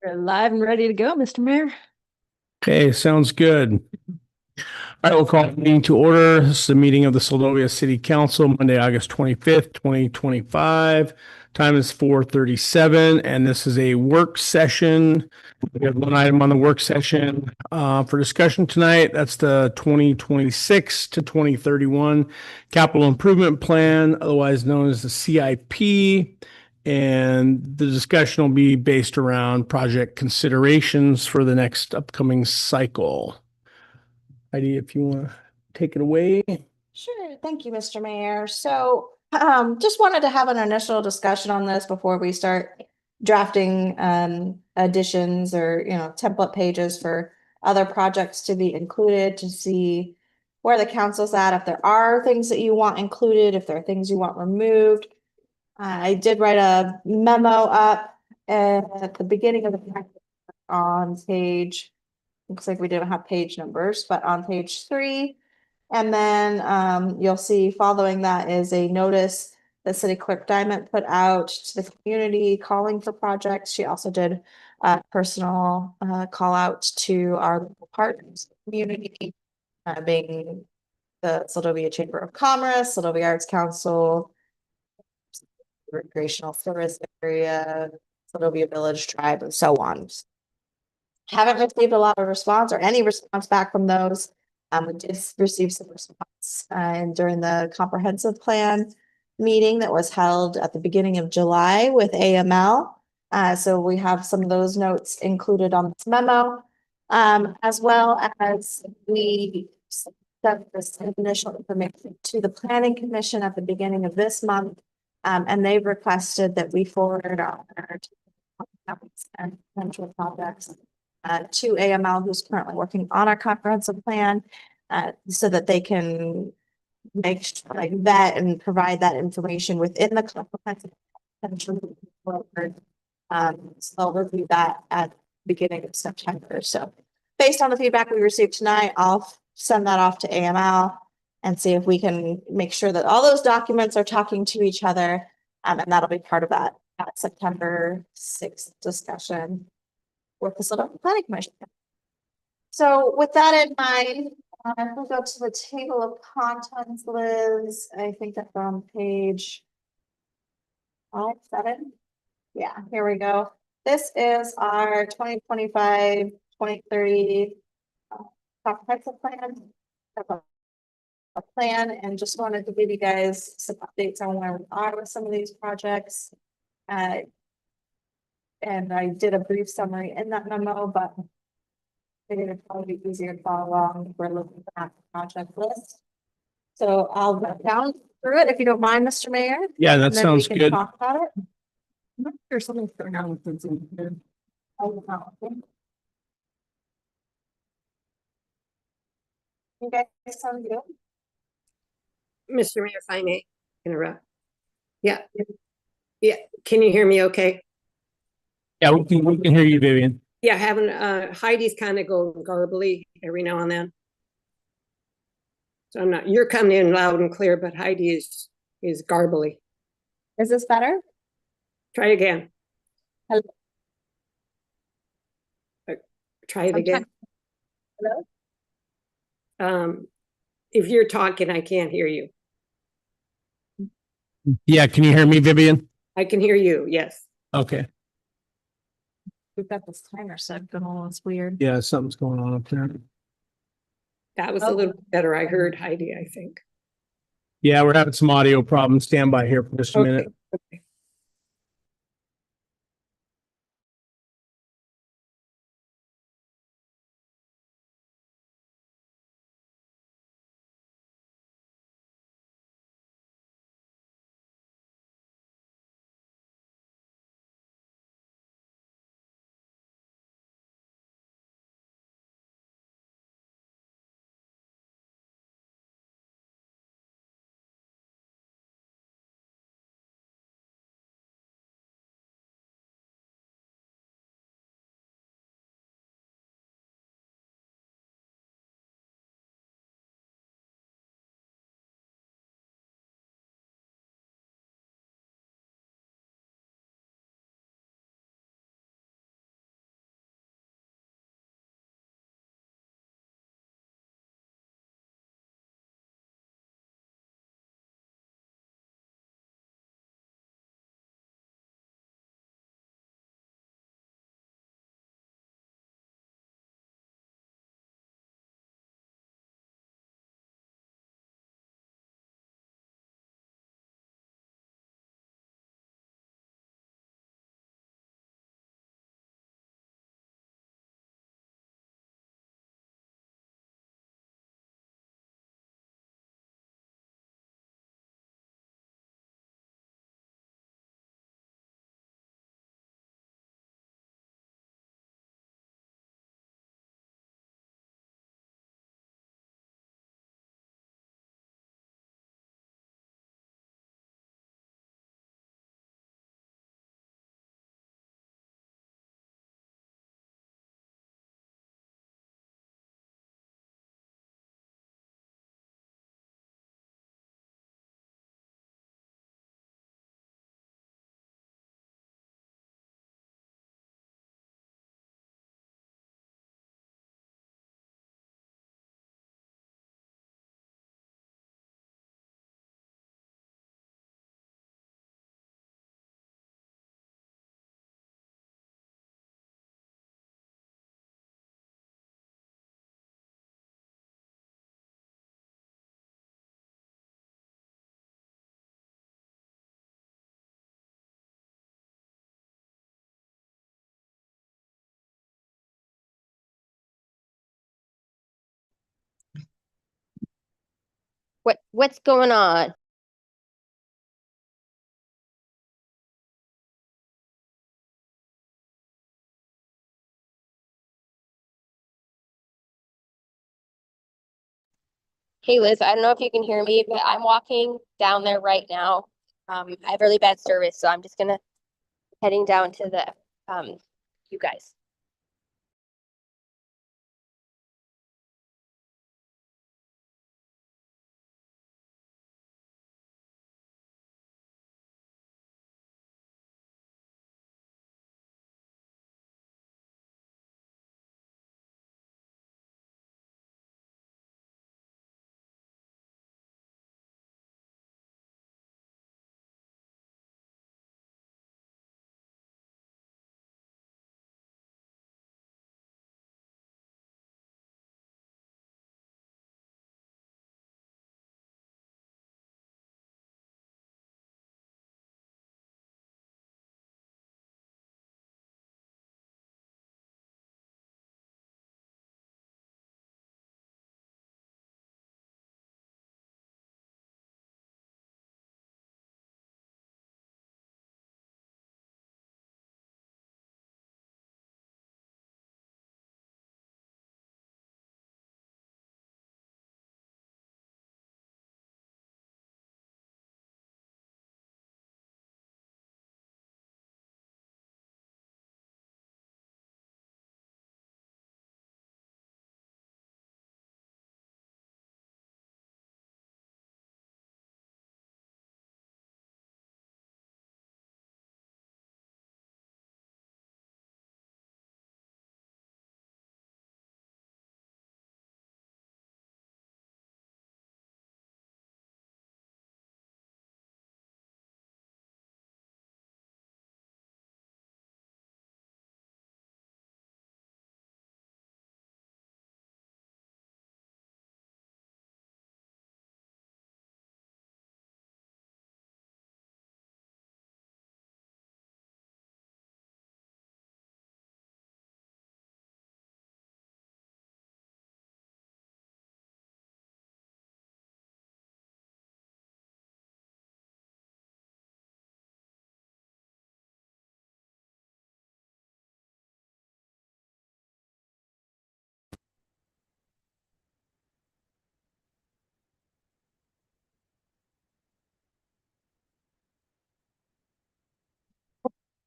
We're live and ready to go, Mr. Mayor. Okay, sounds good. All right, we'll call the meeting to order. This is the meeting of the Seldovia City Council, Monday, August 25th, 2025. Time is 4:37, and this is a work session. We have one item on the work session for discussion tonight. That's the 2026 to 2031 Capital Improvement Plan, otherwise known as the CIP. And the discussion will be based around project considerations for the next upcoming cycle. Heidi, if you want to take it away. Sure. Thank you, Mr. Mayor. So just wanted to have an initial discussion on this before we start drafting additions or, template pages for other projects to be included to see where the council's at, if there are things that you want included, if there are things you want removed. I did write a memo up at the beginning of the packet on page, looks like we didn't have page numbers, but on page 3. And then you'll see following that is a notice that City Clerk Diamond put out to the community calling for projects. She also did a personal call out to our local partners, community, being the Seldovia Chamber of Commerce, Seldovia Arts Council, Recreational Service Area, Seldovia Village Tribe, and so on. Haven't received a lot of response or any response back from those. We did receive some response during the comprehensive plan meeting that was held at the beginning of July with AML. So we have some of those notes included on this memo, as well as we sent this initial information to the Planning Commission at the beginning of this month. And they've requested that we forward our and potential projects to AML, who's currently working on our comprehensive plan, so that they can make sure, like, vet and provide that information within the comprehensive plan. So I'll review that at the beginning of September. So based on the feedback we received tonight, I'll send that off to AML and see if we can make sure that all those documents are talking to each other. And that'll be part of that September 6th discussion with the Seldovia Planning Commission. So with that in mind, we'll go to the table of contents, Liz. I think that's on page 7. Yeah, here we go. This is our 2025-2030 comprehensive plan. A plan, and just wanted to give you guys some updates on where we are with some of these projects. And I did a brief summary in that memo, but I figured it'd probably be easier to follow along if we're looking at the project list. So I'll go down through it if you don't mind, Mr. Mayor. Yeah, that sounds we can good. talk about it. There's something going on with this. You guys sound good? Mr. Mayor, if I may interrupt. Yeah. Yeah. Can you hear me okay? Yeah, we can hear you, Vivian. Yeah, having Heidi's kind of going garbly every now and then. So you're coming in loud and clear, but Heidi is garbly. Is this better? Try again. Hello. Try it again. Hello? If you're talking, I can't hear you. Yeah, can you hear me, Vivian? I can hear you, yes. Okay. We've got this timer set going. It's weird. Yeah, something's going on up there. That was a little better. I heard Heidi, I think. Yeah, we're having some audio problems. Stand by here for just a minute. Okay. What's going on? Hey Liz, I don't know if you can hear me, but I'm walking down there right now. I have really bad service, so I'm just gonna heading down to the you guys.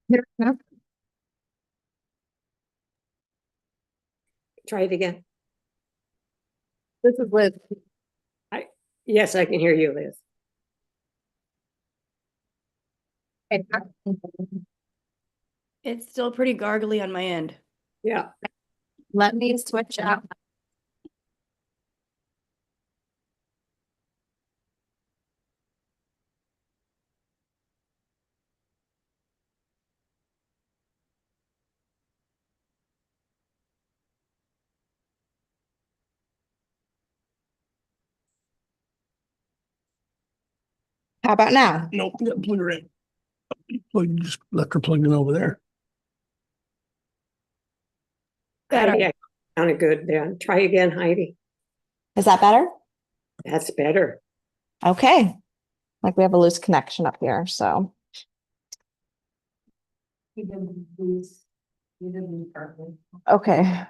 Here, no, Try it again. this is Liz. Yes, I can hear you, Liz. Okay. It's still pretty gargly on my end. Yeah. Let me switch out. How about now? Nope, plug her in. Just left her plugged in over there. Heidi, I sounded good then. Try again, Heidi. Is that better? That's better. Okay. Like we have a loose connection up here, so. Okay.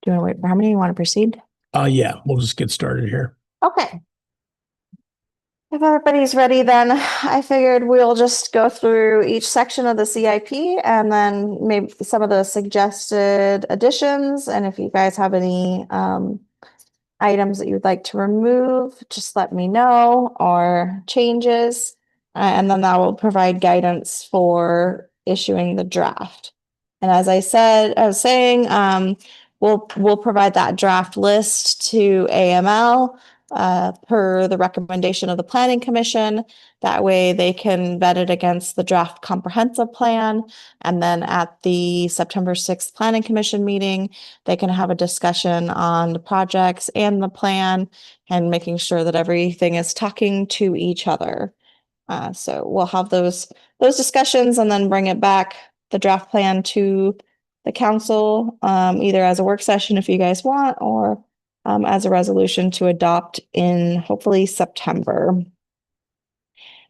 Do you want to wait for how many you want to proceed? Yeah, we'll just get started here. Okay. If everybody's ready, then I figured we'll just go through each section of the CIP and then maybe some of the suggested additions. And if you guys have any items that you'd like to remove, just let me know, or changes. And then that will provide guidance for issuing the draft. And as I was saying, we'll provide that draft list to AML per the recommendation of the Planning Commission. That way they can vet it against the draft comprehensive plan. And then at the September 6th Planning Commission meeting, they can have a discussion on the projects and the plan and making sure that everything is talking to each other. So we'll have those discussions and then bring it back the draft plan to the council, either as a work session if you guys want, or as a resolution to adopt in hopefully September.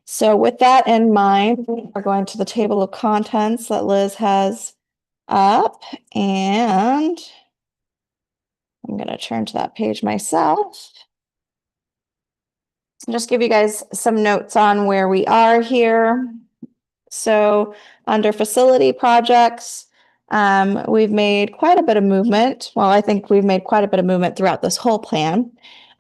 So with that in mind, we're going to the table of contents that Liz has up, and I'm going to turn to that page myself. And just give you guys some notes on where we are here. So under facility projects, we've made quite a bit of movement. Well, I think we've made quite a bit of movement throughout this whole plan.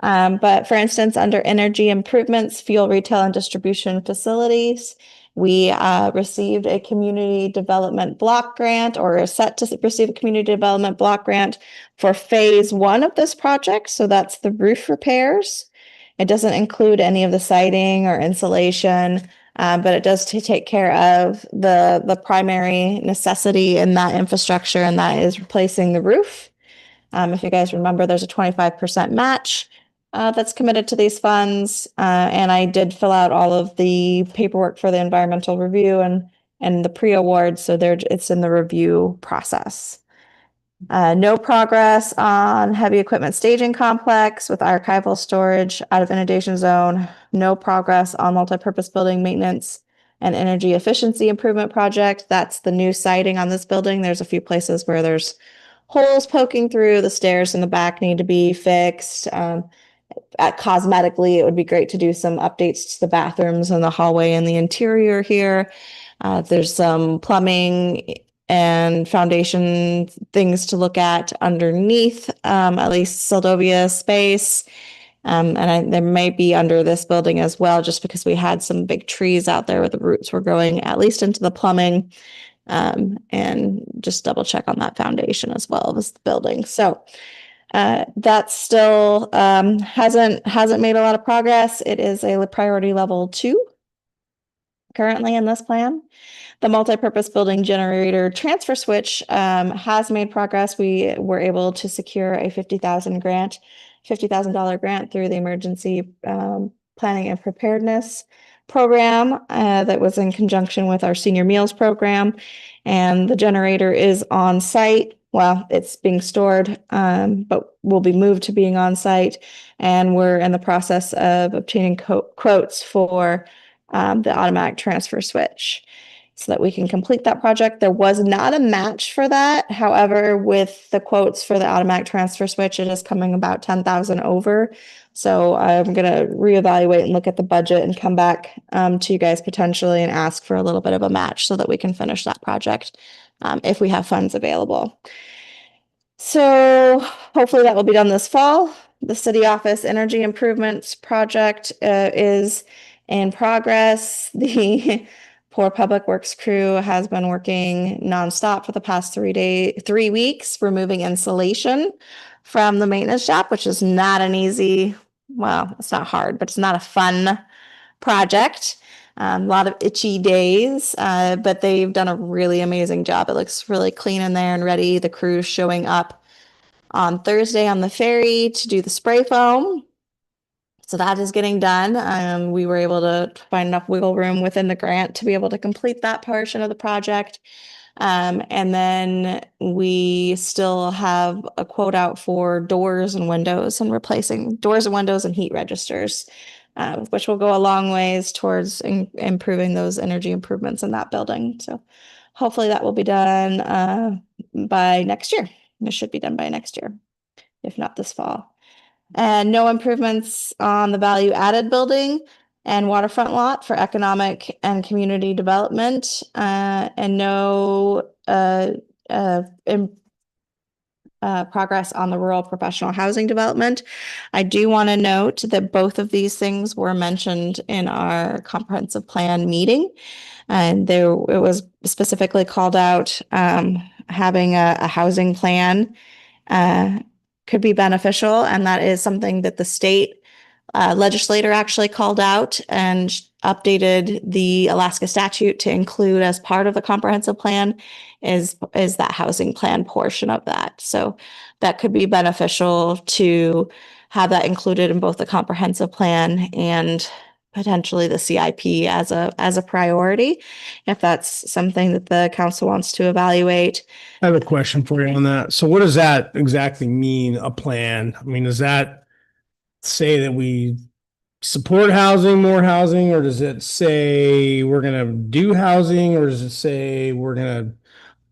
But for instance, under energy improvements, fuel retail and distribution facilities, we received a community development block grant, or are set to receive a community development block grant for phase 1 of this project. So that's the roof repairs. It doesn't include any of the siding or insulation, but it does take care of the primary necessity in that infrastructure, and that is replacing the roof. If you guys remember, there's a 25% match that's committed to these funds, and I did fill out all of the paperwork for the environmental review and the pre-award, so it's in the review process. No progress on heavy equipment staging complex with archival storage out of inundation zone. No progress on multipurpose building maintenance and energy efficiency improvement project. That's the new siding on this building. There's a few places where there's holes poking through. The stairs in the back need to be fixed. Cosmetically, it would be great to do some updates to the bathrooms and the hallway and the interior here. There's some plumbing and foundation things to look at underneath, at least Seldovia space. There may be under this building as well, just because we had some big trees out there where the roots were growing at least into the plumbing, and just double check on that foundation as well as the building. So that still hasn't made a lot of progress. It is a priority level 2 currently in this plan. The multipurpose building generator transfer switch has made progress. We were able to secure a $50,000 grant through the emergency planning and preparedness program that was in conjunction with our senior meals program. And the generator is on site. Well, it's being stored, but will be moved to being on site. And we're in the process of obtaining quotes for the automatic transfer switch, so that we can complete that project. There was not a match for that. However, with the quotes for the automatic transfer switch, it is coming about 10,000 over. So I'm going to reevaluate and look at the budget and come back to you guys potentially and ask for a little bit of a match so that we can finish that project if we have funds available. So hopefully that will be done this fall. The city office energy improvements project is in progress. The poor public works crew has been working nonstop for the past 3 weeks, removing insulation from the maintenance shop, which is not an easy, well, it's not hard, but it's not a fun project. A lot of itchy days, but they've done a really amazing job. It looks really clean in there and ready. The crew's showing up on Thursday on the ferry to do the spray foam. So that is getting done. We were able to find enough wiggle room within the grant to be able to complete that portion of the project. And then we still have a quote out for doors and windows and replacing doors and windows and heat registers, which will go a long ways towards improving those energy improvements in that building. So hopefully that will be done by next year. It should be done by next year, if not this fall. And no improvements on the value added building and waterfront lot for economic and community development, and no progress on the rural professional housing development. I do want to note that both of these things were mentioned in our comprehensive plan meeting, and it was specifically called out having a housing plan could be beneficial, and that is something that the state legislator actually called out and updated the Alaska statute to include as part of the comprehensive plan is that housing plan portion of that. So that could be beneficial to have that included in both the comprehensive plan and potentially the CIP as a priority, if that's something that the council wants to evaluate. I have a question for you on that. So what does that exactly mean, a plan? I mean, does that say that we support housing, more housing, or does it say we're gonna do housing, or does it say we're gonna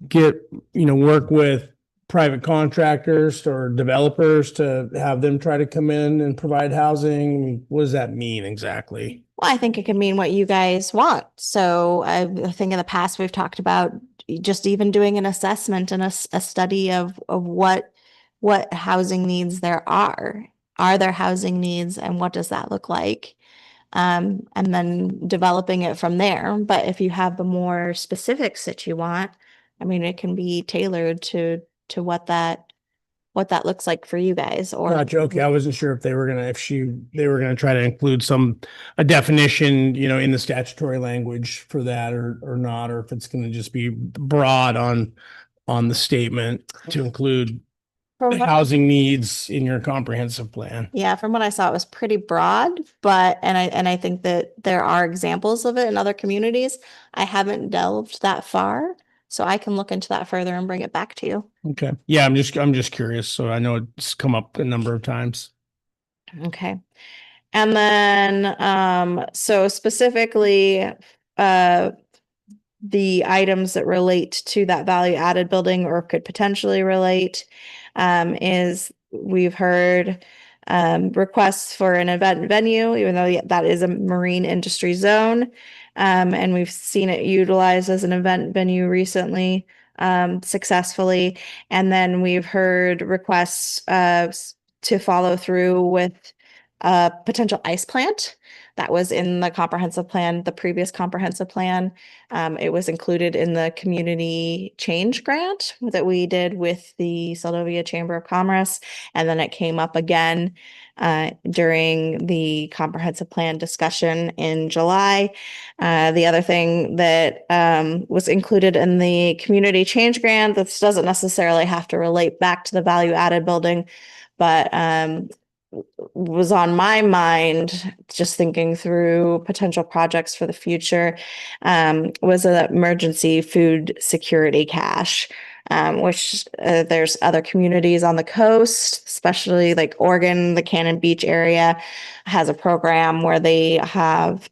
get, work with private contractors or developers to have them try to come in and provide housing? I mean, what does that mean exactly? Well, I think it can mean what you guys want. So I think in the past we've talked about just even doing an assessment and a study of what housing needs there are. Are there housing needs and what does that look like? And then developing it from there. But if you have the more specifics that you want, I mean, it can be tailored to what that looks like for you guys. Or Gotcha. Okay. I wasn't sure if they were gonna try to include a definition, in the statutory language for that or not, or if it's gonna just be broad on the statement to include from what- housing needs in your comprehensive plan. yeah, from what I saw, it was pretty broad, but I think that there are examples of it in other communities. I haven't delved that far, so I can look into that further and bring it back to you. Okay. Yeah, I'm just curious. So I know it's come up a number of times. Okay. And then, so specifically, the items that relate to that value added building or could potentially relate, is we've heard, requests for an event venue, even though that is a marine industry zone. And we've seen it utilized as an event venue recently, successfully. And then we've heard requests, to follow through with a potential ice plant that was in the comprehensive plan, the previous comprehensive plan. It was included in the community change grant that we did with the Seldovia Chamber of Commerce. And then it came up again during the comprehensive plan discussion in July. The other thing that was included in the community change grant, this doesn't necessarily have to relate back to the value added building, but was on my mind just thinking through potential projects for the future, was an emergency food security cache, which there's other communities on the coast, especially like Oregon, the Cannon Beach area has a program where they have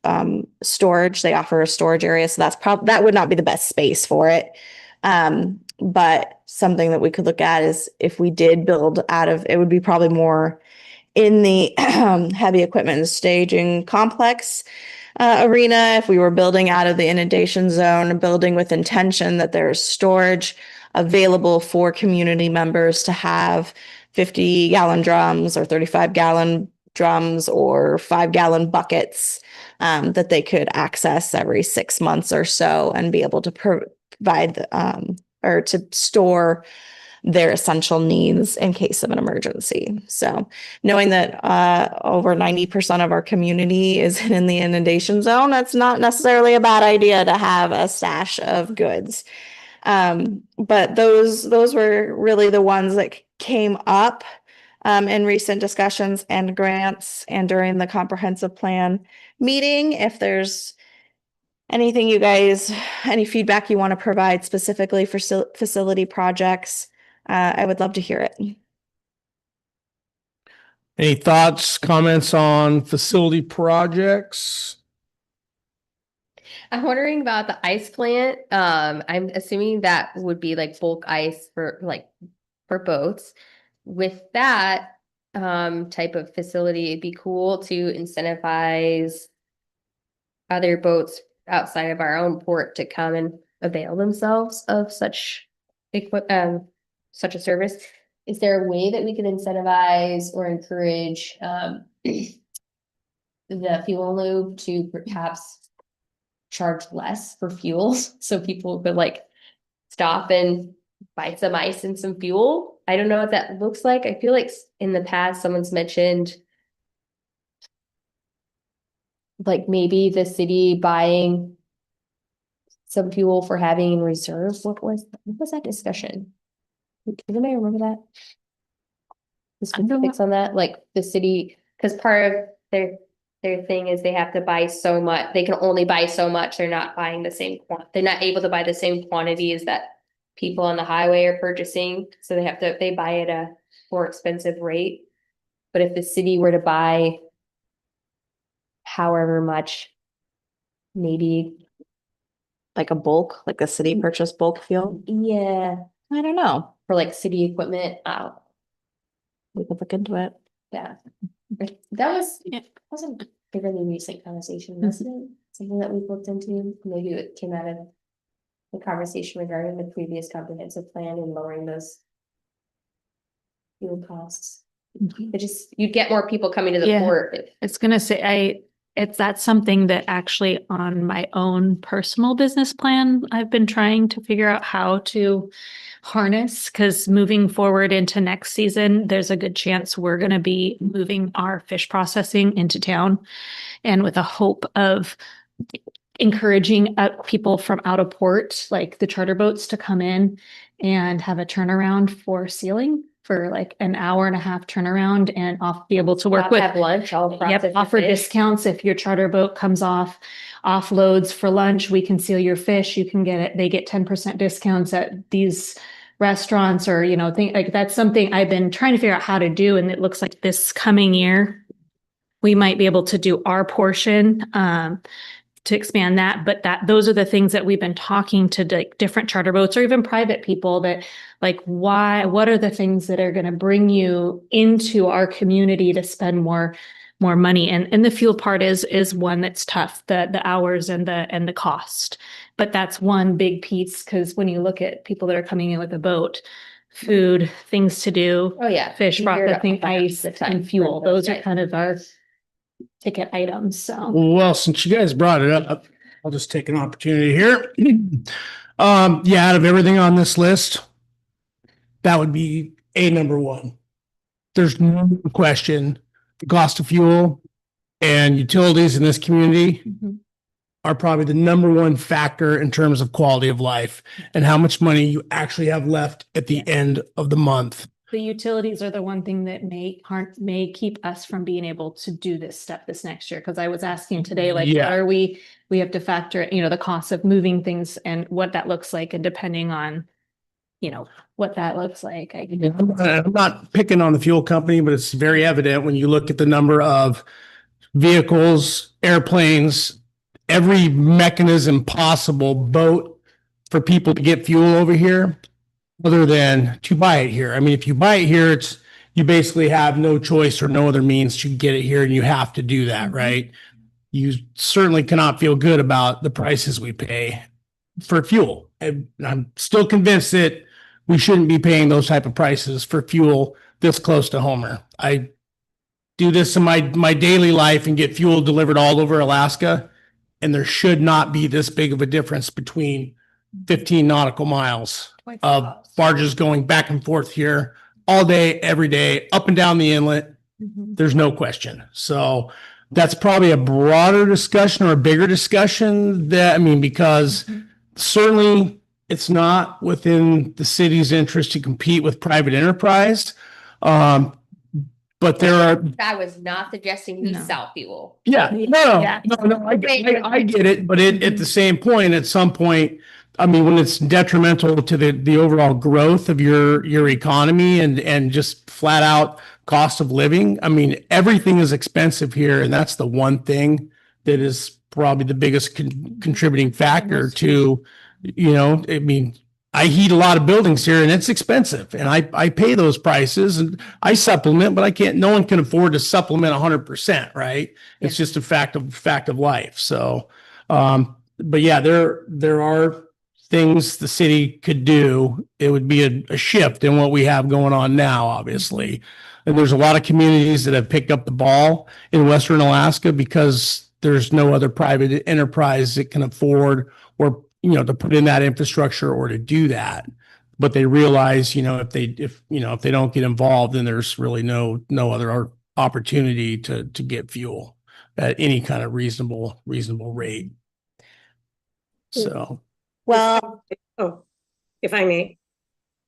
storage. They offer a storage area, so that would not be the best space for it. But something that we could look at is if we did build out of it, would be probably more in the heavy equipment and staging complex arena. If we were building out of the inundation zone, building with intention that there's storage available for community members to have 50-gallon drums or 35-gallon drums or 5-gallon buckets that they could access every 6 months or so and be able to provide or to store their essential needs in case of an emergency. So knowing that over 90% of our community is in the inundation zone, that's not necessarily a bad idea to have a stash of goods. But those were really the ones that came up in recent discussions and grants and during the comprehensive plan meeting. If there's anything any feedback you want to provide specifically for facility projects, I would love to hear it. Any thoughts, comments on facility projects? I'm wondering about the ice plant. I'm assuming that would be like bulk ice for boats. With that type of facility, it'd be cool to incentivize other boats outside of our own port to come and avail themselves of such such a service. Is there a way that we can incentivize or encourage the fuel lube to perhaps charge less for fuel so people could stop and buy some ice and some fuel? I don't know what that looks like. I feel like in the past someone's mentioned maybe the city buying some fuel for having in reserve. What was that discussion? Does anybody remember that? The specifics on that, like the city, because part of their their thing is they have to buy so much, they can only buy so much, they're not buying the same they're not able to buy the same quantities that people on the highway are purchasing, so they buy at a more expensive rate. But if the city were to buy however much, maybe, Like a bulk, like the city purchase bulk fuel? yeah, I don't know. for like city equipment, We could look into it. yeah. That was, Yeah. wasn't a really recent conversation, wasn't it? Something that we've looked into, maybe it came out of the conversation regarding the previous comprehensive plan and lowering those fuel costs. It just, you'd get more people coming to the Yeah. port. It's gonna say, that's something that actually on my own personal business plan, I've been trying to figure out how to harness, because moving forward into next season, there's a good chance we're gonna be moving our fish processing into town. And with a hope of encouraging people from out of port, like the charter boats, to come in and have a turnaround for sealing for like an hour and a half turnaround and be able to work with. Have lunch, I'll Yep, process the offer fish. discounts if your charter boat comes offloads for lunch, we can seal your fish, you can get it, they get 10% discounts at these restaurants, or, think like that's something I've been trying to figure out how to do, and it looks like this coming year we might be able to do our portion, to expand that, but those are the things that we've been talking to like different charter boats or even private people, that like, what are the things that are going to bring you into our community to spend more money? And the fuel part is one that's tough, the hours and the cost. But that's one big piece, because when you look at people that are coming in with a boat, food, things to do, Oh, yeah. fish You hear it processing, all ice, the time and fuel, from those those are guys. kind of our ticket items, so. Well, since you guys brought it up, I'll just take an opportunity here. Yeah, out of everything on this list, that would be number one. There's no question the cost of fuel and utilities in this community are probably the number one factor in terms of quality of life and how much money you actually have left at the end of the month. The utilities are the one thing that may keep us from being able to do this next year. Cause I was asking today, like, Yeah. what are we have to factor, the cost of moving things and what that looks like. And depending on, what that looks like. I'm not picking on the fuel company, but it's very evident when you look at the number of vehicles, airplanes, every mechanism possible, boat for people to get fuel over here, other than to buy it here. I mean, if you buy it here, you basically have no choice or no other means to get it here, and you have to do that, right? You certainly cannot feel good about the prices we pay for fuel. And I'm still convinced that we shouldn't be paying those type of prices for fuel this close to Homer. I do this in my daily life and get fuel delivered all over Alaska, and there should not be this big of a difference between 15 nautical miles of barges going back and forth here all day, every day, up and down the inlet. There's no question. So that's probably a broader discussion or a bigger discussion because certainly it's not within the city's interest to compete with private enterprise. But there are, I was not suggesting we No. sell fuel. yeah, Yeah. no, I get it. But at the same point, at some point, I mean, when it's detrimental to the overall growth of your economy and just flat out cost of living, I mean, everything is expensive here. And that's the one thing that is probably the biggest contributing factor to, I mean, I heat a lot of buildings here and it's expensive and I pay those prices and I supplement, but no one can afford to supplement 100%, right? It's just a fact of life. So, but yeah, there are things the city could do. It would be a shift in what we have going on now, obviously. And there's a lot of communities that have picked up the ball in Western Alaska because there's no other private enterprise that can afford or to put in that infrastructure or to do that. But they realize, if they don't get involved, then there's really no other opportunity to get fuel at any kind of reasonable rate. So, Well, Oh, if I may.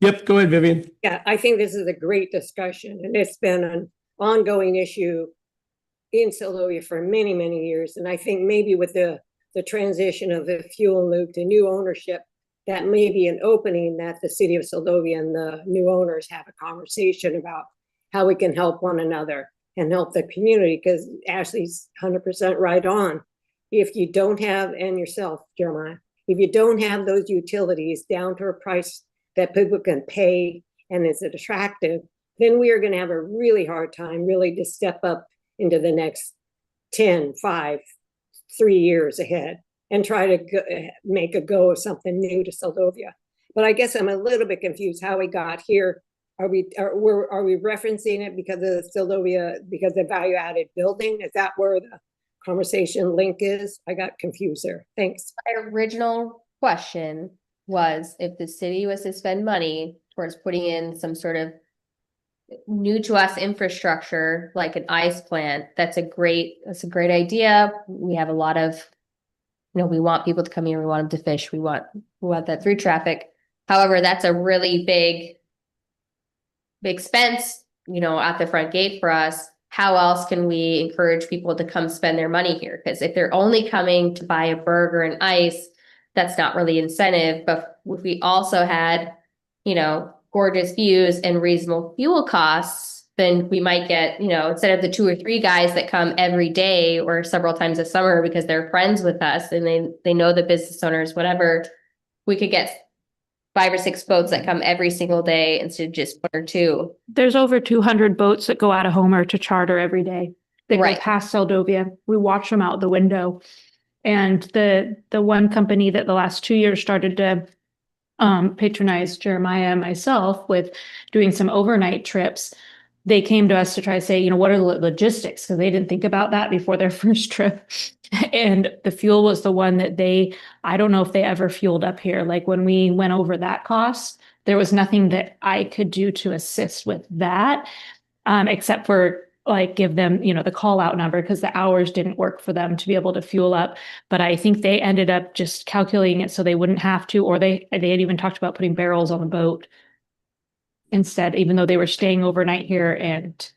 yep, go ahead, Vivian. Yeah, I think this is a great discussion and it's been an ongoing issue in Seldovia for many, many years. And I think maybe with the transition of the fuel loop to new ownership, that may be an opening that the city of Seldovia and the new owners have a conversation about how we can help one another and help the community, because Ashley's 100% right on. If you don't have, and yourself, Jeremiah, if you don't have those utilities down to a price that people can pay and is attractive, then we are going to have a really hard time really to step up into the next 10, 5, 3 years ahead and try to make a go of something new to Seldovia. But I guess I'm a little bit confused how we got here. Are we referencing it because of Seldovia, because of value added building? Is that where the conversation link is? I got confused there. Thanks. My original question was if the city was to spend money towards putting in some sort of new to us infrastructure, like an ice plant, that's a great idea. We have a lot of, we want people to come here, we want them to fish, we want that through traffic. However, that's a really big expense, at the front gate for us. How else can we encourage people to come spend their money here? Because if they're only coming to buy a burger and ice, that's not really incentive. But if we also had, gorgeous views and reasonable fuel costs, then we might get, instead of the 2 or 3 guys that come every day or several times a summer because they're friends with us and they know the business owners, whatever, we could get 5 or 6 boats that come every single day instead of just 1 or 2. There's over 200 boats that go out of Homer to charter every day. They Right. go past Seldovia. We watch them out the window. And the one company that the last 2 years started to patronize Jeremiah and myself with doing some overnight trips, they came to us to try to say, what are the logistics? Because they didn't think about that before their first trip. And the fuel was the one that I don't know if they ever fueled up here. Like when we went over that cost, there was nothing that I could do to assist with that, except for like give them, the call out number, because the hours didn't work for them to be able to fuel up. But I think they ended up just calculating it so they wouldn't have to, or they had even talked about putting barrels on the boat instead, even though they were staying overnight here and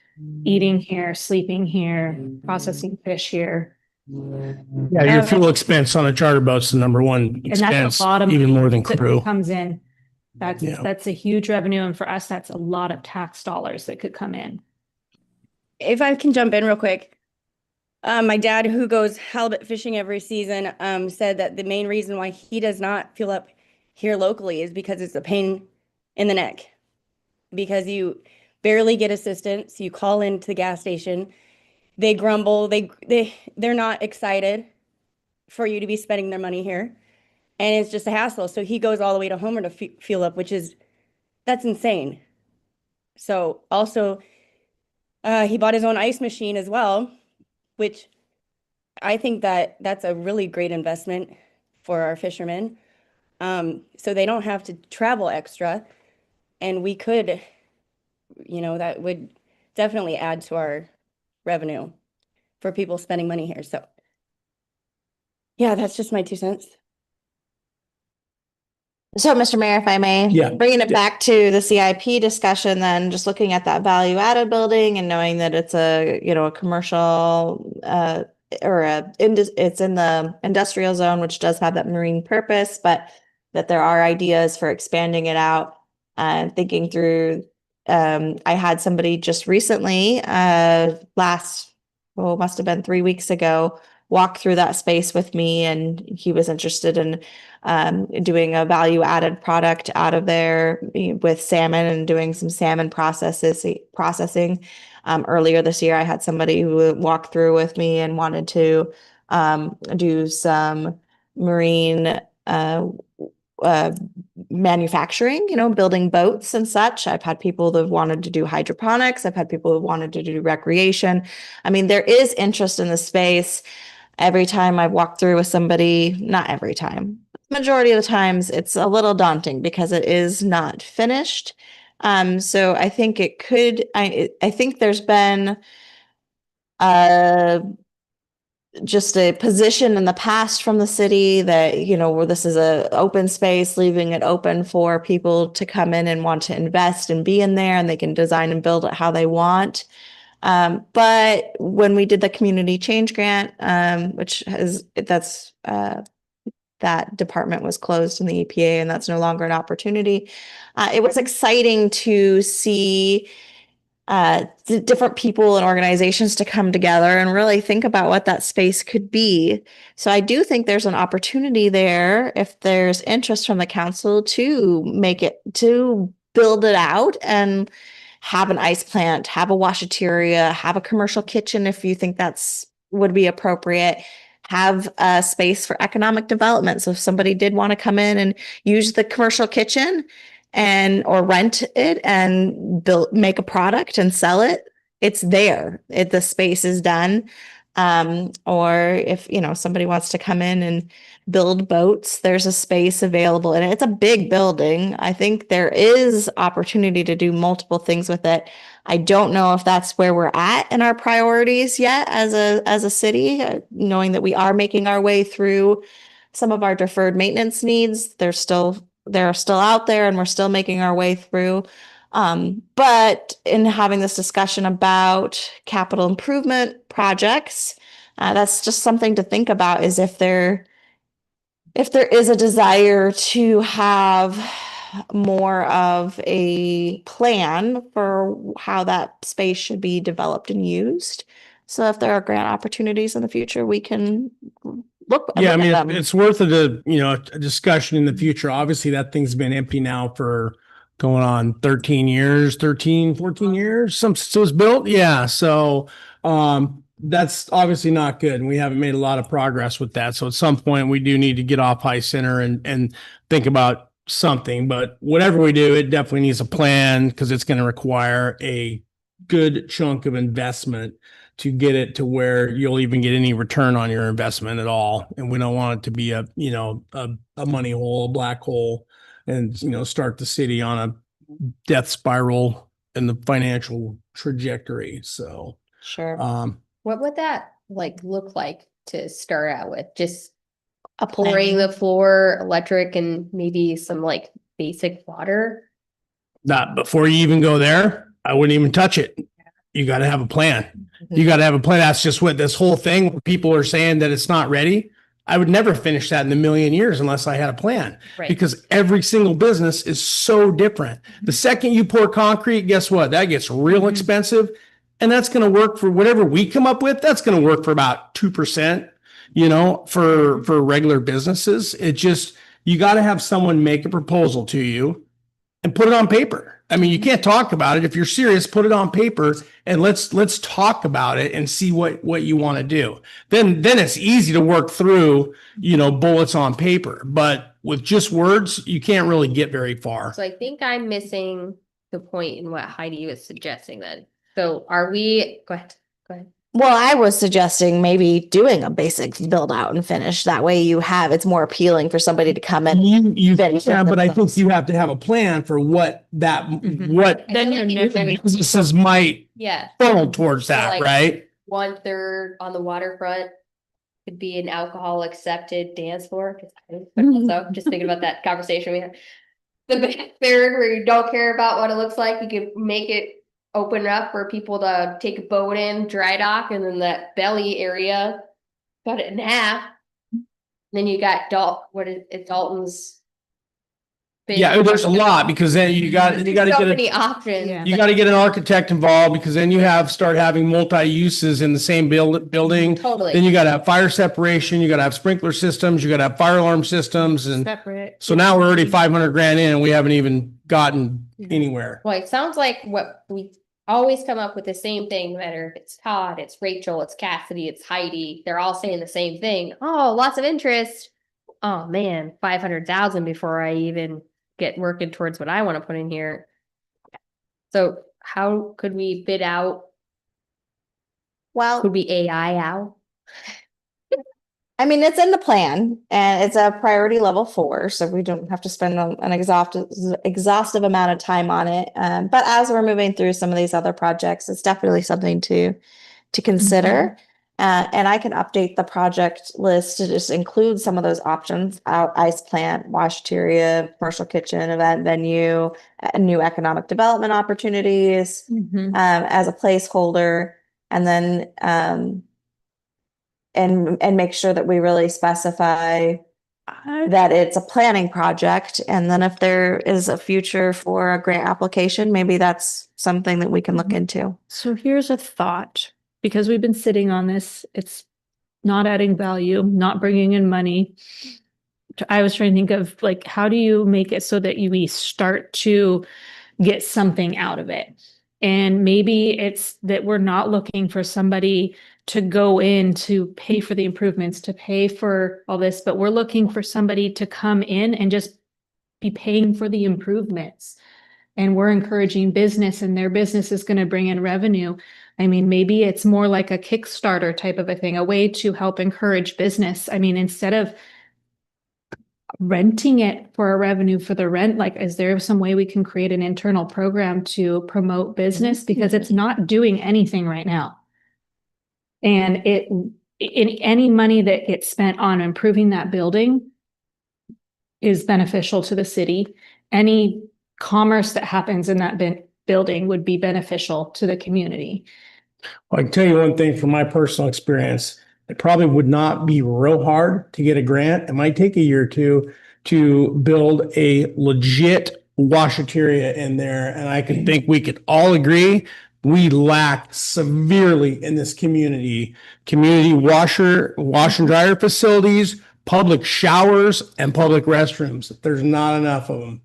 eating here, sleeping here, processing fish here. Yeah, your fuel expense on a charter boat's the number one And that's expense, a lot of even more than that crew. comes in. That's Yeah. that's a huge revenue, and for us, that's a lot of tax dollars that could come in. If I can jump in real quick. My dad, who goes halibut fishing every season, said that the main reason why he does not fuel up here locally is because it's a pain in the neck. Because you barely get assistance. You call into the gas station, they grumble, they're not excited for you to be spending their money here. And it's just a hassle. So he goes all the way to Homer to fuel up, that's insane. So also, he bought his own ice machine as well, which I think that's a really great investment for our fishermen. So they don't have to travel extra. And we could, that would definitely add to our revenue for people spending money here. So yeah, that's just my 2 cents. So, Mr. Mayor, if I may, Yeah. bringing it back to the CIP discussion, then just looking at that value added building and knowing that it's a commercial it's in the industrial zone, which does have that marine purpose, but that there are ideas for expanding it out and thinking through. I had somebody just recently, must have been 3 weeks ago, walk through that space with me, and he was interested in doing a value added product out of there with salmon and doing some salmon processing. Earlier this year, I had somebody who walked through with me and wanted to do some marine manufacturing, building boats and such. I've had people that have wanted to do hydroponics. I've had people who wanted to do recreation. I mean, there is interest in the space. Every time I've walked through with somebody, not every time, majority of the times, it's a little daunting because it is not finished. So I think it could, I think there's been just a position in the past from the city that, where this is a open space, leaving it open for people to come in and want to invest and be in there, and they can design and build it how they want. But when we did the community change grant, that department was closed in the EPA, and that's no longer an opportunity. It was exciting to see the different people and organizations to come together and really think about what that space could be. So I do think there's an opportunity there, if there's interest from the council, to build it out and have an ice plant, have a washateria, have a commercial kitchen if you think would be appropriate, have a space for economic development. So if somebody did want to come in and use the commercial kitchen or rent it and make a product and sell it, it's there. The space is done. Or if, somebody wants to come in and build boats, there's a space available, and it's a big building. I think there is opportunity to do multiple things with it. I don't know if that's where we're at in our priorities yet as a city, knowing that we are making our way through some of our deferred maintenance needs. They're still out there, and we're still making our way through. But in having this discussion about capital improvement projects, that's just something to think about, is if there is a desire to have more of a plan for how that space should be developed and used. So if there are grant opportunities in the future, we can look Yeah, I at mean, them. it's worth a discussion in the future. Obviously, that thing's been empty now for going on 14 years. So it was built. Yeah. So, that's obviously not good. And we haven't made a lot of progress with that. So at some point we do need to get off high center and think about something, but whatever we do, it definitely needs a plan, because it's going to require a good chunk of investment to get it to where you'll even get any return on your investment at all. And we don't want it to be a money hole, a black hole, and, start the city on a death spiral in the financial trajectory. So, Sure. What would that look like to start out with? Just A pouring plan. the floor, electric, and maybe some basic water? not before you even go there, I wouldn't even touch it. You got to have a plan. You got to have a plan. That's just what this whole thing, where people are saying that it's not ready. I would never finish that in a million years unless I had a plan, Right. because every single business is so different. The second you pour concrete, guess what? That gets real expensive, and that's going to work for whatever we come up with. That's going to work for about 2%, for regular businesses. It just, you got to have someone make a proposal to you and put it on paper. I mean, you can't talk about it. If you're serious, put it on paper and let's talk about it and see what you want to do. Then it's easy to work through, bullets on paper. But with just words, you can't really get very far. So I think I'm missing the point in what Heidi was suggesting then. So go ahead. Well, I was suggesting maybe doing a basic build out and finish. That way it's more appealing for somebody to come in. But I think you have to have a plan for what Then you're businesses might Yeah. funnel towards that, Like- right? 1/3 on the waterfront could be an alcohol accepted dance floor. So just thinking about that conversation we had. The back third, where you don't care about what it looks like, you could make it open up for people to take a boat in, dry dock, and then that belly area, cut it in half. Then you got Dalton's. Yeah, there's a lot, because then you got to So get many options. Yeah. you got to get an architect involved, because then you start having multi-uses in the same building. Totally. Then you got to have fire separation, you got to have sprinkler systems, you got to have fire alarm systems. And Separate. so now we're already 500 grand in and we haven't even gotten anywhere. Well, it sounds like what we always come up with the same thing, no matter if it's Todd, it's Rachel, it's Cassidy, it's Heidi. They're all saying the same thing. Oh, lots of interest. Oh man, 500,000 before I even get working towards what I want to put in here. So how could we bid out? Well, Could we AI out? I mean, it's in the plan, and it's a priority level 4, so we don't have to spend an exhaustive amount of time on it. But as we're moving through some of these other projects, it's definitely something to consider. And I can update the project list to just include some of those options: ice plant, washateria, commercial kitchen, event venue, new economic development opportunities, as a placeholder. And then, and make sure that we really specify that it's a planning project. And then if there is a future for a grant application, maybe that's something that we can look into. So here's a thought, because we've been sitting on this, it's not adding value, not bringing in money. I was trying to think of like, how do you make it so that we start to get something out of it? And maybe it's that we're not looking for somebody to go in to pay for the improvements, to pay for all this, but we're looking for somebody to come in and just be paying for the improvements. And we're encouraging business, and their business is going to bring in revenue. I mean, maybe it's more like a Kickstarter type of a thing, a way to help encourage business. I mean, instead of renting it for a revenue for the rent, like, is there some way we can create an internal program to promote business? Because it's not doing anything right now. And in any money that gets spent on improving that building is beneficial to the city. Any commerce that happens in that building would be beneficial to the community. Well, I can tell you one thing from my personal experience. It probably would not be real hard to get a grant. It might take a year or two to build a legit washateria in there. And I can think we could all agree we lack severely in this community wash and dryer facilities, public showers, and public restrooms. There's not enough of them.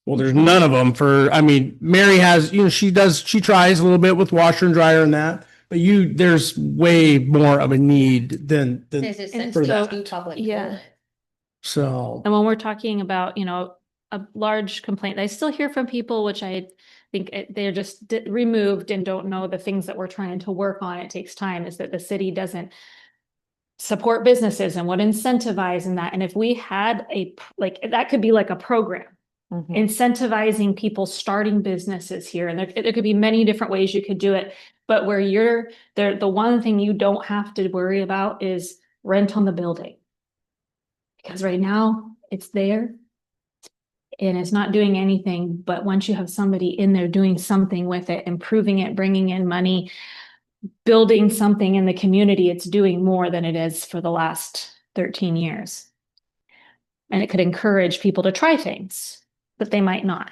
Well, there's none of them I mean, Mary has, she tries a little bit with washer and dryer and that, but there's way more of a need than This is And for essentially that. too public. Yeah. So. And when we're talking about, a large complaint, I still hear from people, which I think they're just removed and don't know the things that we're trying to work on. It takes time, is that the city doesn't support businesses and would incentivize in that. And if we had that could be like a program. Incentivizing people starting businesses here. And there could be many different ways you could do it, but where you're there, the one thing you don't have to worry about is rent on the building. Because right now it's there and it's not doing anything, but once you have somebody in there doing something with it, improving it, bringing in money, building something in the community, it's doing more than it is for the last 13 years. And it could encourage people to try things that they might not.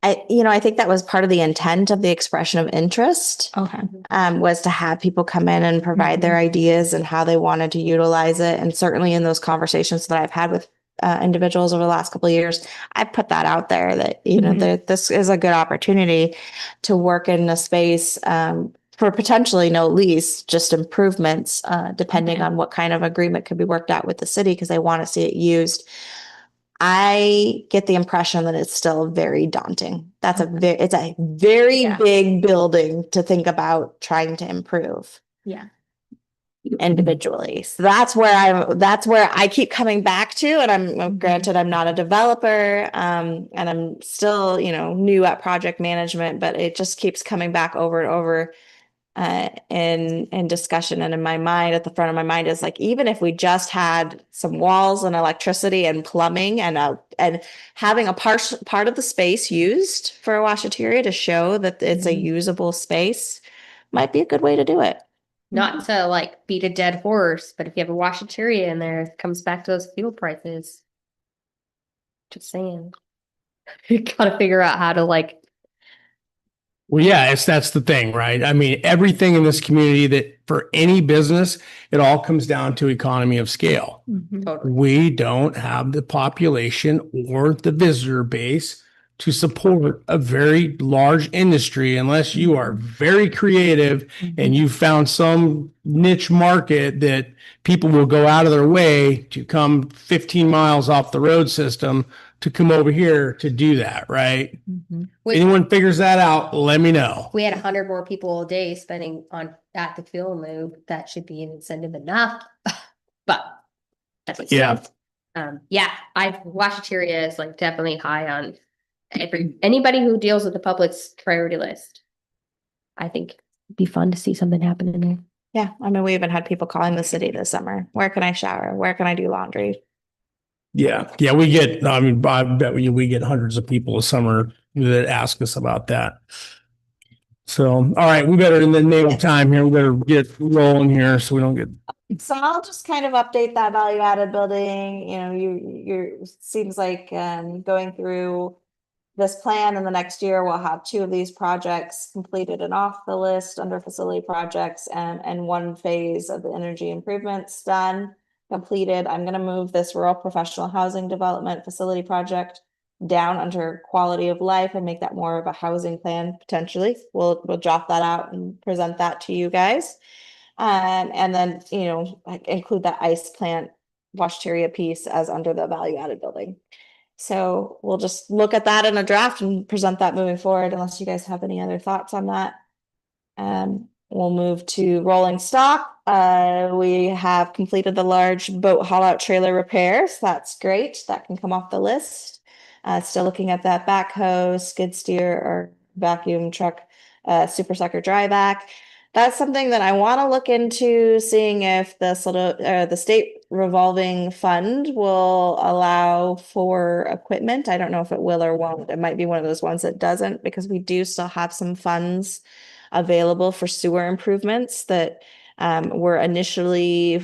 I think that was part of the intent of the expression of interest, Okay. was to have people come in and provide their ideas and how they wanted to utilize it. And certainly in those conversations that I've had with individuals over the last couple of years, I put that out there that, that this is a good opportunity to work in a space for potentially no lease, just improvements, depending on what kind of agreement could be worked out with the city, because they want to see it used. I get the impression that it's still very daunting. It's a very big building to think about trying to improve. Yeah. Individually. So that's where I keep coming back to, and I'm granted I'm not a developer, and I'm still, new at project management, but it just keeps coming back over and over in discussion. And in my mind, at the front of my mind is like, even if we just had some walls and electricity and plumbing and having a part of the space used for a washateria to show that it's a usable space might be a good way to do it. Not to beat a dead horse, but if you have a washateria in there, it comes back to those fuel prices. Just saying. You gotta figure out how to Well, yeah, that's the thing, right? I mean, everything in this community that for any business, it all comes down to economy of scale. totally. We don't have the population or the visitor base to support a very large industry unless you are very creative and you found some niche market that people will go out of their way to come 15 miles off the road system to come over here to do that, right? Wait. Anyone figures that out, let me know. We had 100 more people a day spending at the fuel lube. That should be an incentive enough. But that's what Yeah. washateria is definitely high on anybody who deals with the public's priority list. I think it'd be fun to see something happen in there. Yeah. I mean, we even had people calling the city this summer. Where can I shower? Where can I do laundry? Yeah, we get, I bet we get hundreds of people a summer that ask us about that. So, all right, we better, in the name of time here, we better get rolling here so we don't get, So I'll just kind of update that value added building, you know, you're, seems like, going through this plan in the next year, we'll have 2 of these projects completed and off the list under facility projects and 1 phase of the energy improvements done, completed. I'm gonna move this rural professional housing development facility project down under quality of life and make that more of a housing plan potentially. We'll drop that out and present that to you guys. And then, you know, like, include that ice plant washteria piece as under the value added building. So we'll just look at that in a draft and present that moving forward, unless you guys have any other thoughts on that. We'll move to rolling stock. We have completed the large boat haul out trailer repairs. That's great. That can come off the list. Still looking at that backhoe, skid steer, or vacuum truck, super sucker dry vac. That's something that I want to look into, seeing if the state revolving fund will allow for equipment. I don't know if it will or won't. It might be one of those ones that doesn't, because we do still have some funds available for sewer improvements that were initially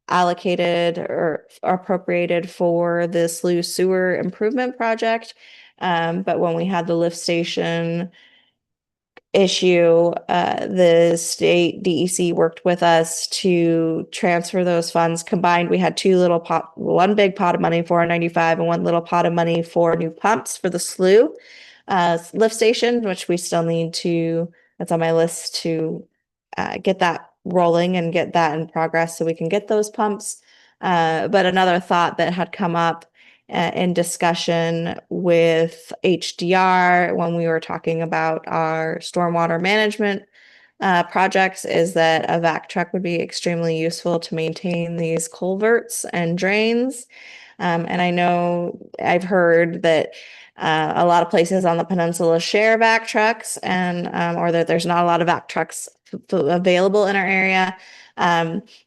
allocated or appropriated for the SLU sewer improvement project. But when we had the lift station issue, the state DEC worked with us to transfer those funds. Combined, we had 2 little pot, 1 big pot of money for 95 and 1 little pot of money for new pumps for the SLU lift station, which we still need to, that's on my list to get that rolling and get that in progress so we can get those pumps. But another thought that had come up in discussion with HDR when we were talking about our stormwater management projects is that a vac truck would be extremely useful to maintain these culverts and drains. And I know I've heard that a lot of places on the peninsula share vac trucks, and or that there's not a lot of vac trucks available in our area.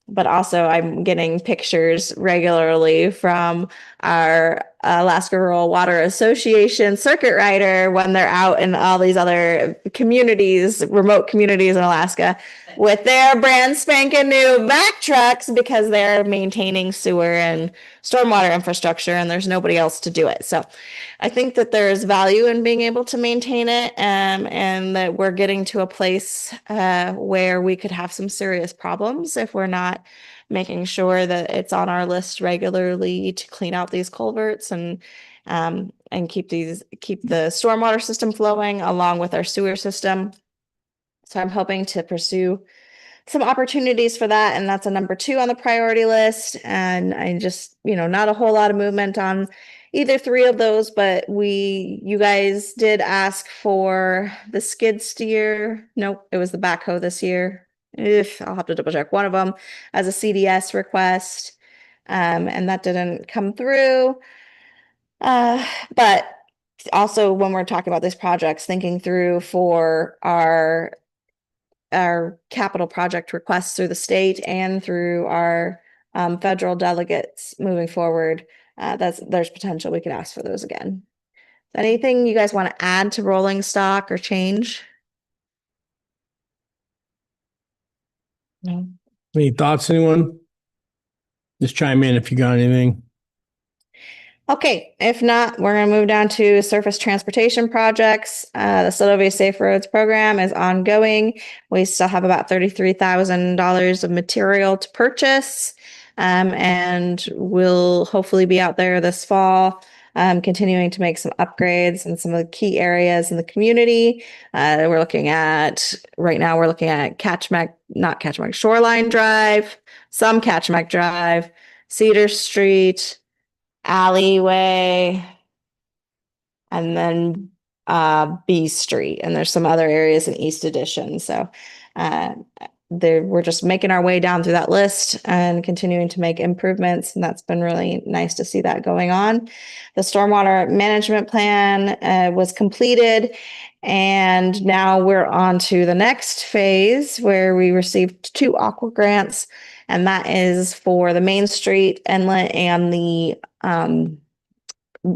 But also I'm getting pictures regularly from our Alaska Rural Water Association circuit rider when they're out in all these other communities, remote communities in Alaska, with their brand spanking new vac trucks because they're maintaining sewer and stormwater infrastructure and there's nobody else to do it. So I think that there's value in being able to maintain it, and that we're getting to a place where we could have some serious problems if we're not making sure that it's on our list regularly to clean out these culverts and keep the stormwater system flowing along with our sewer system. So I'm hoping to pursue some opportunities for that, and that's a number 2 on the priority list. And I just, you know, not a whole lot of movement on either 3 of those, but you guys did ask for the skid steer. Nope, it was the backhoe this year. I'll have to double check one of them as a CDS request. And that didn't come through. But also when we're talking about these projects, thinking through for our capital project requests through the state and through our federal delegates moving forward, there's potential we could ask for those again. Anything you guys want to add to rolling stock or change? No. any thoughts, anyone? Just chime in if you got anything. Okay, if not, we're gonna move down to surface transportation projects. The Seldovia Safe Roads program is ongoing. We still have about $33,000 of material to purchase. And we'll hopefully be out there this fall, continuing to make some upgrades in some of the key areas in the community. Right now we're looking at Shoreline Drive, some Catchmack Drive, Cedar Street, alleyway, and then B Street, and there's some other areas in East Addition. So we're just making our way down through that list and continuing to make improvements, and that's been really nice to see that going on. The stormwater management plan was completed, and now we're on to the next phase where we received 2 aqua grants, and that is for the Main Street inlet and the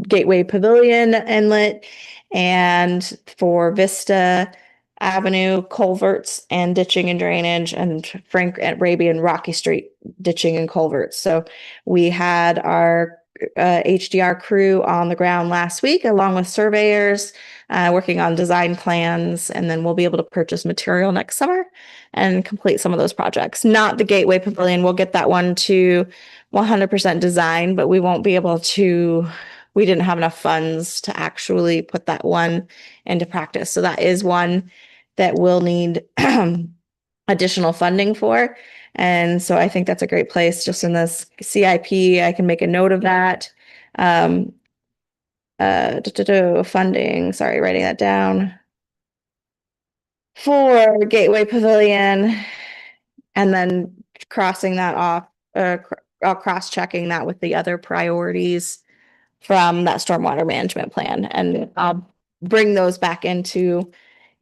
Gateway Pavilion inlet. and for Vista Avenue culverts and ditching and drainage, and Frank and Arabian Rocky Street ditching and culverts. So we had our HDR crew on the ground last week, along with surveyors, working on design plans, and then we'll be able to purchase material next summer and complete some of those projects. Not the Gateway Pavilion. We'll get that one to 100% design, but we won't be able to. We didn't have enough funds to actually put that one into practice. So that is one that will need additional funding for. And so I think that's a great place just in this CIP. I can make a note of that. Funding, sorry, writing that down. For Gateway Pavilion, and then crossing that off, cross-checking that with the other priorities from that stormwater management plan. And I'll bring those back into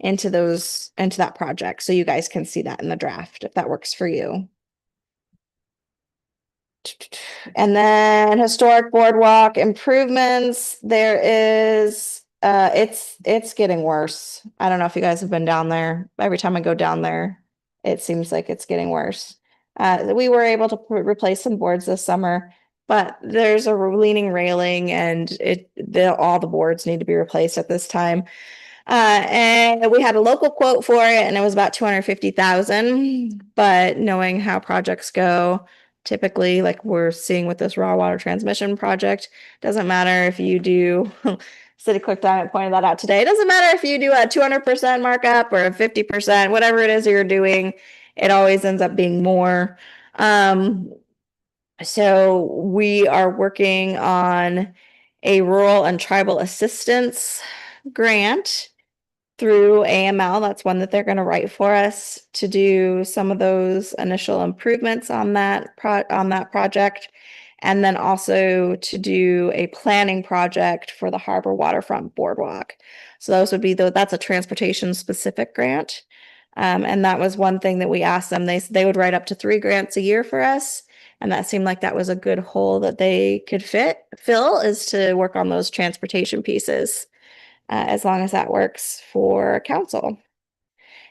that project. So you guys can see that in the draft, if that works for you. And then historic boardwalk improvements, there is, it's getting worse. I don't know if you guys have been down there. Every time I go down there, it seems like it's getting worse. We were able to replace some boards this summer, but there's a leaning railing and all the boards need to be replaced at this time. And we had a local quote for it and it was about 250,000, but knowing how projects go, typically, like we're seeing with this raw water transmission project, doesn't matter if you do, City Clerk Diamond pointed that out today. It doesn't matter if you do a 200% markup or a 50%, whatever it is you're doing, it always ends up being more. So we are working on a rural and tribal assistance grant through AML. That's one that they're going to write for us to do some of those initial improvements on that project. And then also to do a planning project for the Harbor Waterfront Boardwalk. So those would be that's a transportation specific grant. And that was one thing that we asked them. They would write up to 3 grants a year for us. And that seemed like that was a good hole that they could fill, is to work on those transportation pieces. As long as that works for council.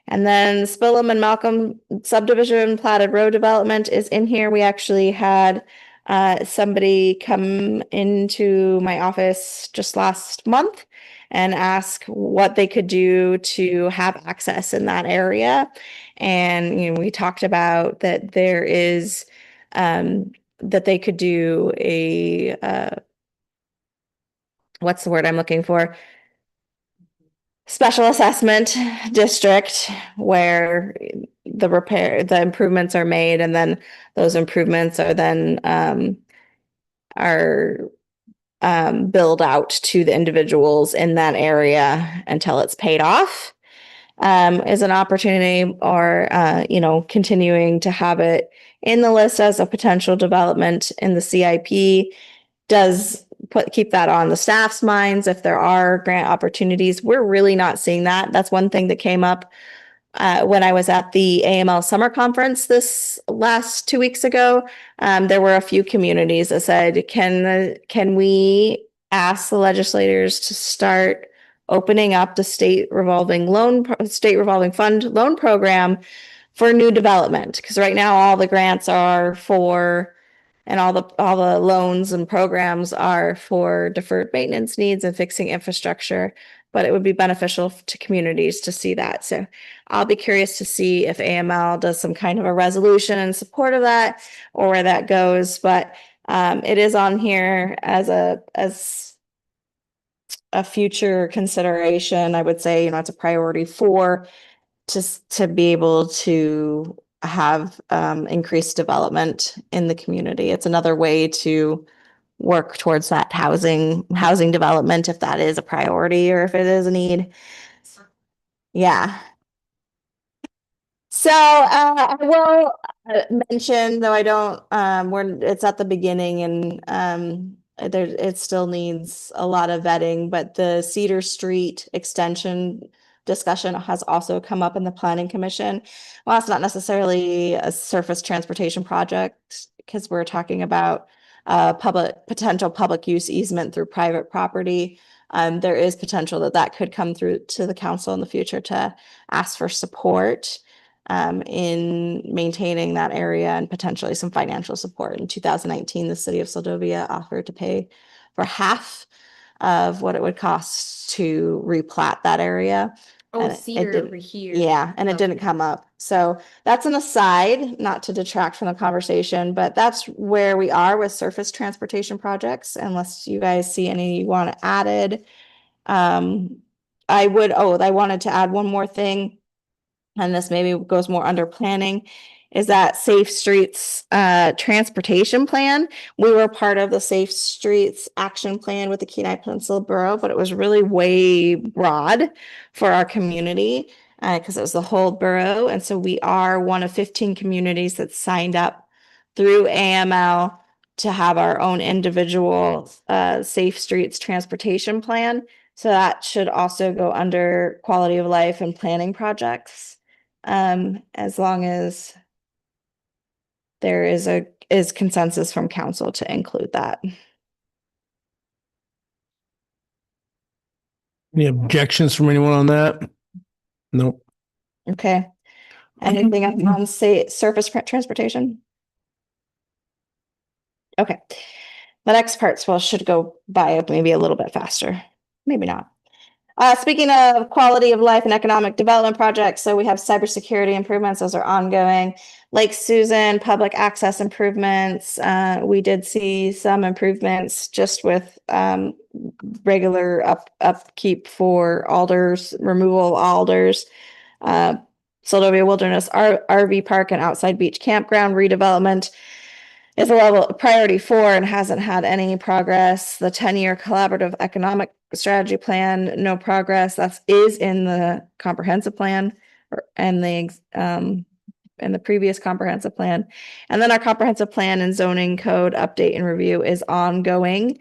And then Spillum and Malcolm subdivision platted road development is in here. We actually had somebody come into my office just last month and ask what they could do to have access in that area. And we talked about that there is that they could do a what's the word I'm looking for? Special assessment district where the improvements are made, and then those improvements are then billed out to the individuals in that area until it's paid off. Is an opportunity, or continuing to have it in the list as a potential development in the CIP does keep that on the staff's minds if there are grant opportunities. We're really not seeing that. That's one thing that came up when I was at the AML summer conference this last 2 weeks ago. There were a few communities that said, can we ask the legislators to start opening up the state revolving fund loan program for new development? Because right now all the grants are for, and all the loans and programs are for deferred maintenance needs and fixing infrastructure, but it would be beneficial to communities to see that. So I'll be curious to see if AML does some kind of a resolution in support of that, or where that goes. But it is on here as a future consideration. I would say, it's a priority to be able to have increased development in the community. It's another way to work towards that housing development, if that is a priority or if it is a need. Yeah. So I will mention, though I don't, it's at the beginning and it still needs a lot of vetting, but the Cedar Street extension discussion has also come up in the Planning Commission. Well, it's not necessarily a surface transportation project, because we're talking about potential public use easement through private property. There is potential that that could come through to the council in the future to ask for support in maintaining that area and potentially some financial support. In 2019, the city of Seldovia offered to pay for half of what it would cost to replat that area. Oh, And it Cedar didn't- over here. Yeah, and it Oh. didn't come up. So that's an aside, not to detract from the conversation, but that's where we are with surface transportation projects, unless you guys see any you want added. I wanted to add one more thing, and this maybe goes more under planning, is that Safe Streets transportation plan. We were part of the Safe Streets action plan with the Kenai Peninsula Borough, but it was really way broad for our community because it was the whole borough. And so we are one of 15 communities that signed up through AML to have our own individual Safe Streets transportation plan. So that should also go under quality of life and planning projects, as long as there is consensus from council to include that. Any objections from anyone on that? Nope. Okay. Anything else on say surface transportation? Okay. The next parts should go by maybe a little bit faster. Maybe not. Speaking of quality of life and economic development projects, so we have cybersecurity improvements. Those are ongoing. Lake Susan, public access improvements. We did see some improvements just with regular upkeep for alders, removal of alders. Seldovia Wilderness RV Park and outside beach campground redevelopment is a level priority 4 and hasn't had any progress. The 10-year collaborative economic strategy plan, no progress. That is in the comprehensive plan and the previous comprehensive plan. And then our comprehensive plan and zoning code update and review is ongoing.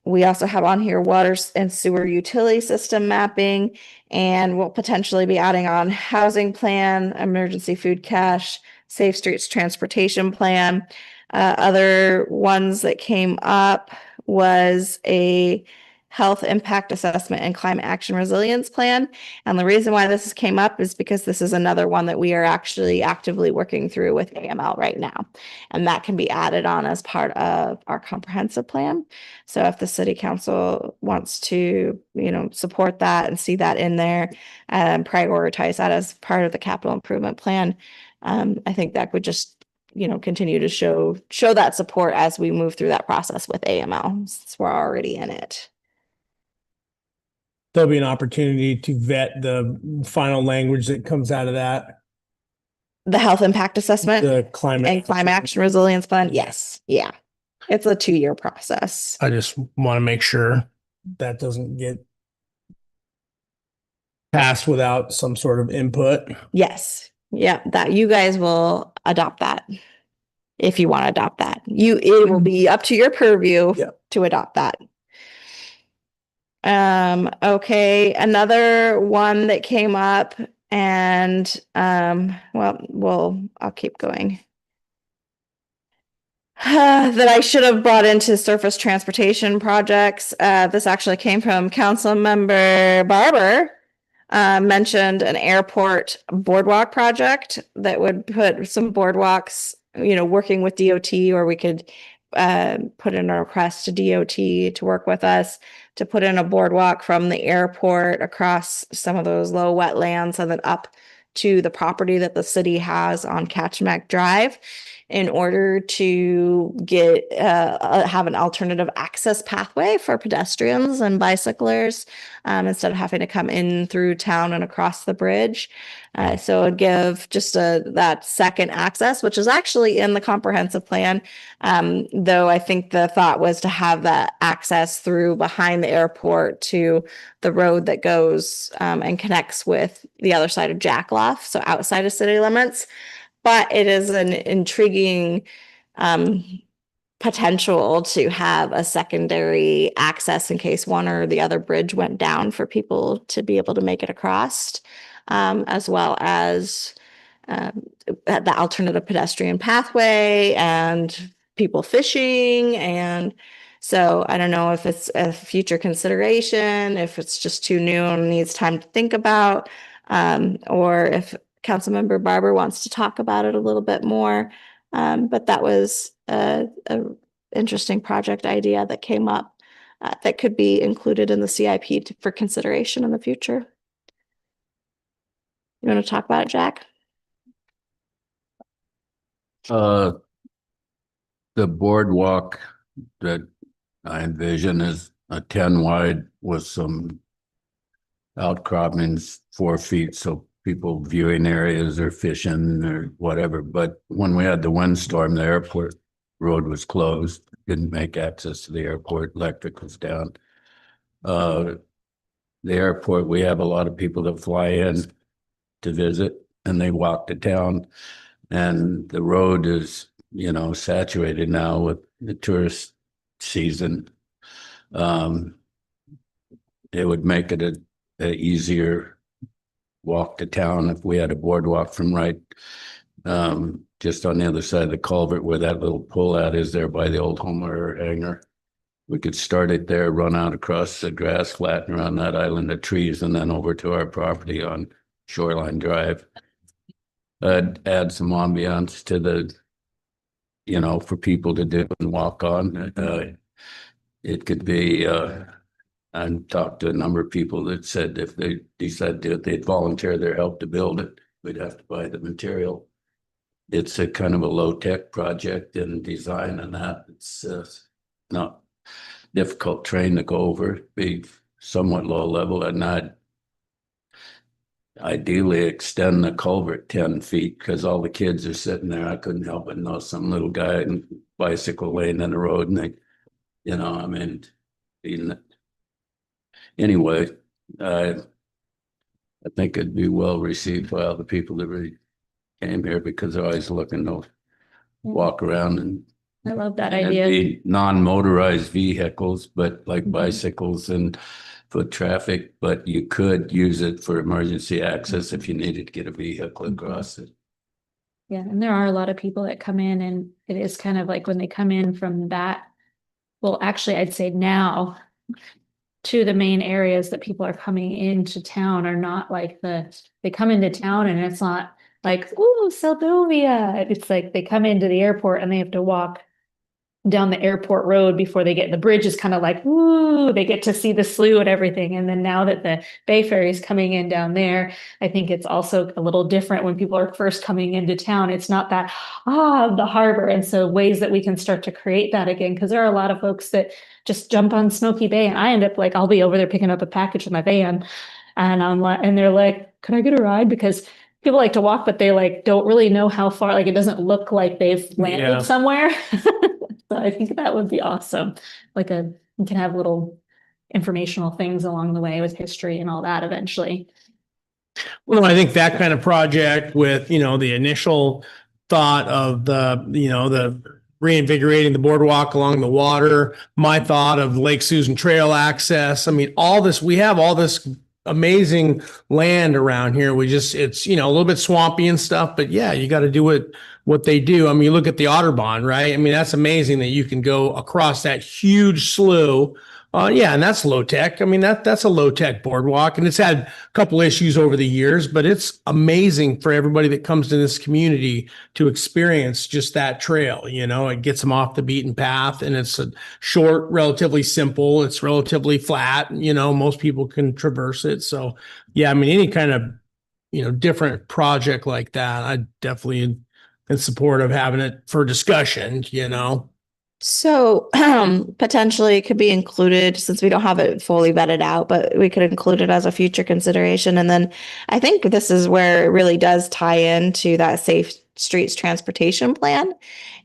We also have on here water and sewer utility system mapping, and we'll potentially be adding on housing plan, emergency food cache, Safe Streets transportation plan. Other ones that came up was a health impact assessment and climate action resilience plan. And the reason why this came up is because this is another one that we are actually actively working through with AML right now. And that can be added on as part of our comprehensive plan. So if the city council wants to, support that and see that in there and prioritize that as part of the capital improvement plan, I think that would just continue to show that support as we move through that process with AML, since we're already in it. There'll be an opportunity to vet the final language that comes out of that. The health impact assessment The climate. and climate action resilience plan. Yes. Yeah. It's a 2-year process. I just want to make sure that doesn't get passed without some sort of input. Yes. Yeah. That you guys will adopt that. If you want to adopt that, it will be up to your purview to adopt that. Okay. Another one that came up and, I'll keep going. That I should have brought into surface transportation projects. This actually came from council member Barber. Mentioned an airport boardwalk project that would put some boardwalks, working with DOT, or we could put in a request to DOT to work with us to put in a boardwalk from the airport across some of those low wetlands and then up to the property that the city has on Catchmack Drive, in order to get have an alternative access pathway for pedestrians and bicyclers, instead of having to come in through town and across the bridge. So it'd give just that second access, which is actually in the comprehensive plan. Though I think the thought was to have that access through behind the airport to the road that goes and connects with the other side of Jackloff, so outside of city limits. But it is an intriguing potential to have a secondary access in case one or the other bridge went down for people to be able to make it across, as well as the alternative pedestrian pathway and people fishing and So I don't know if it's a future consideration, if it's just too new and needs time to think about, or if Councilmember Barber wants to talk about it a little bit more. But that was a interesting project idea that came up that could be included in the CIP for consideration in the future. You want to talk about it, Jack? The boardwalk that I envision is a 10 wide with some outcroppings 4 feet, so people viewing areas or fishing or whatever. But when we had the windstorm, the airport road was closed, didn't make access to the airport, electric was down. The airport, we have a lot of people that fly in to visit and they walk to town, and the road is, you know, saturated now with the tourist season. It would make it a easier walk to town if we had a boardwalk from right just on the other side of the culvert where that little pull out is there by the old Homer hangar. We could start it there, run out across the grass, flatten around that island of trees, and then over to our property on Shoreline Drive. Add some ambiance to the, you know, for people to do and walk on. It could be, I've talked to a number of people that said if they decide to, they'd volunteer their help to build it. We'd have to buy the material. It's a kind of a low-tech project in design, and that it's not difficult terrain to go over, be somewhat low level, and not ideally extend the culvert 10 feet because all the kids are sitting there. I couldn't help but know some little guy in bicycle lane in the road, and they, you know, I mean, anyway, I think it'd be well received by all the people that really came here because they're always looking to walk around and I love that it'd idea. be non-motorized vehicles, but like bicycles and foot traffic, but you could use it for emergency access if you needed to get a vehicle across it. Yeah, and there are a lot of people that come in, and it is kind of like when they come in from that, well, actually, I'd say now to the main areas that people are coming into town are not like they come into town and it's not like, ooh, Seldovia. It's like they come into the airport and they have to walk down the airport road before they get, the bridge is kind of like, ooh, they get to see the slough and everything. And then now that the Bay Ferry is coming in down there, I think it's also a little different when people are first coming into town. It's not that, the harbor. And so ways that we can start to create that again, because there are a lot of folks that just jump on Smoky Bay, and I end up like, I'll be over there picking up a package with my van, and I'm like, and they're like, can I get a ride? Because people like to walk, but they like don't really know how far, like it doesn't look like they've landed Yeah. somewhere. So I think that would be awesome. You can have little informational things along the way with history and all that eventually. Well, I think that kind of project with, you know, the initial thought of the, you know, the reinvigorating the boardwalk along the water, my thought of Lake Susan Trail access. I mean, all this, we have all this amazing land around here. It's, you know, a little bit swampy and stuff, but yeah, you got to do what they do. I mean, you look at the Otterbahn, right? I mean, that's amazing that you can go across that huge slough. Yeah, and that's low tech. I mean, that's a low tech boardwalk, and it's had a couple issues over the years, but it's amazing for everybody that comes to this community to experience just that trail. You know, it gets them off the beaten path, and it's a short, relatively simple. It's relatively flat. You know, most people can traverse it. So, yeah, I mean, any kind of, you know, different project like that, I definitely in support of having it for discussion. You know. So potentially it could be included since we don't have it fully vetted out, but we could include it as a future consideration. And then I think this is where it really does tie into that safe streets transportation plan.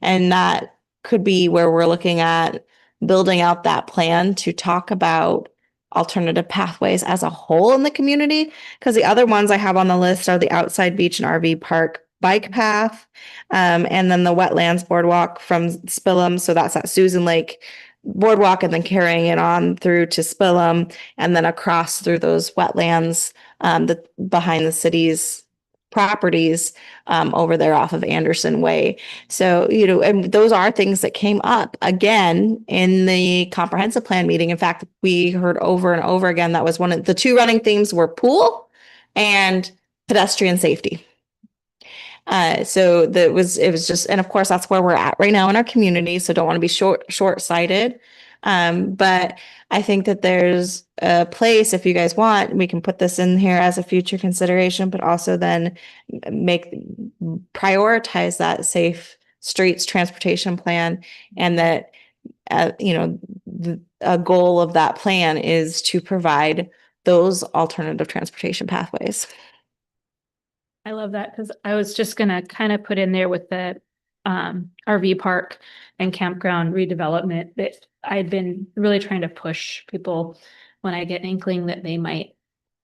And that could be where we're looking at building out that plan to talk about alternative pathways as a whole in the community. Because the other ones I have on the list are the outside beach and RV park bike path, and then the wetlands boardwalk from Spillum. So that's at Susan Lake boardwalk, and then carrying it on through to Spillum, and then across through those wetlands behind the city's properties over there off of Anderson Way. So, you know, and those are things that came up again in the comprehensive plan meeting. In fact, we heard over and over again, that was one of the two running themes were pool and pedestrian safety. So it was just, and of course, that's where we're at right now in our community. So don't want to be short-sighted. But I think that there's a place, if you guys want, we can put this in here as a future consideration, but also then prioritize that safe streets transportation plan, and that, you know, a goal of that plan is to provide those alternative transportation pathways. I love that because I was just gonna kind of put in there with the RV park and campground redevelopment that I've been really trying to push people when I get an inkling that they might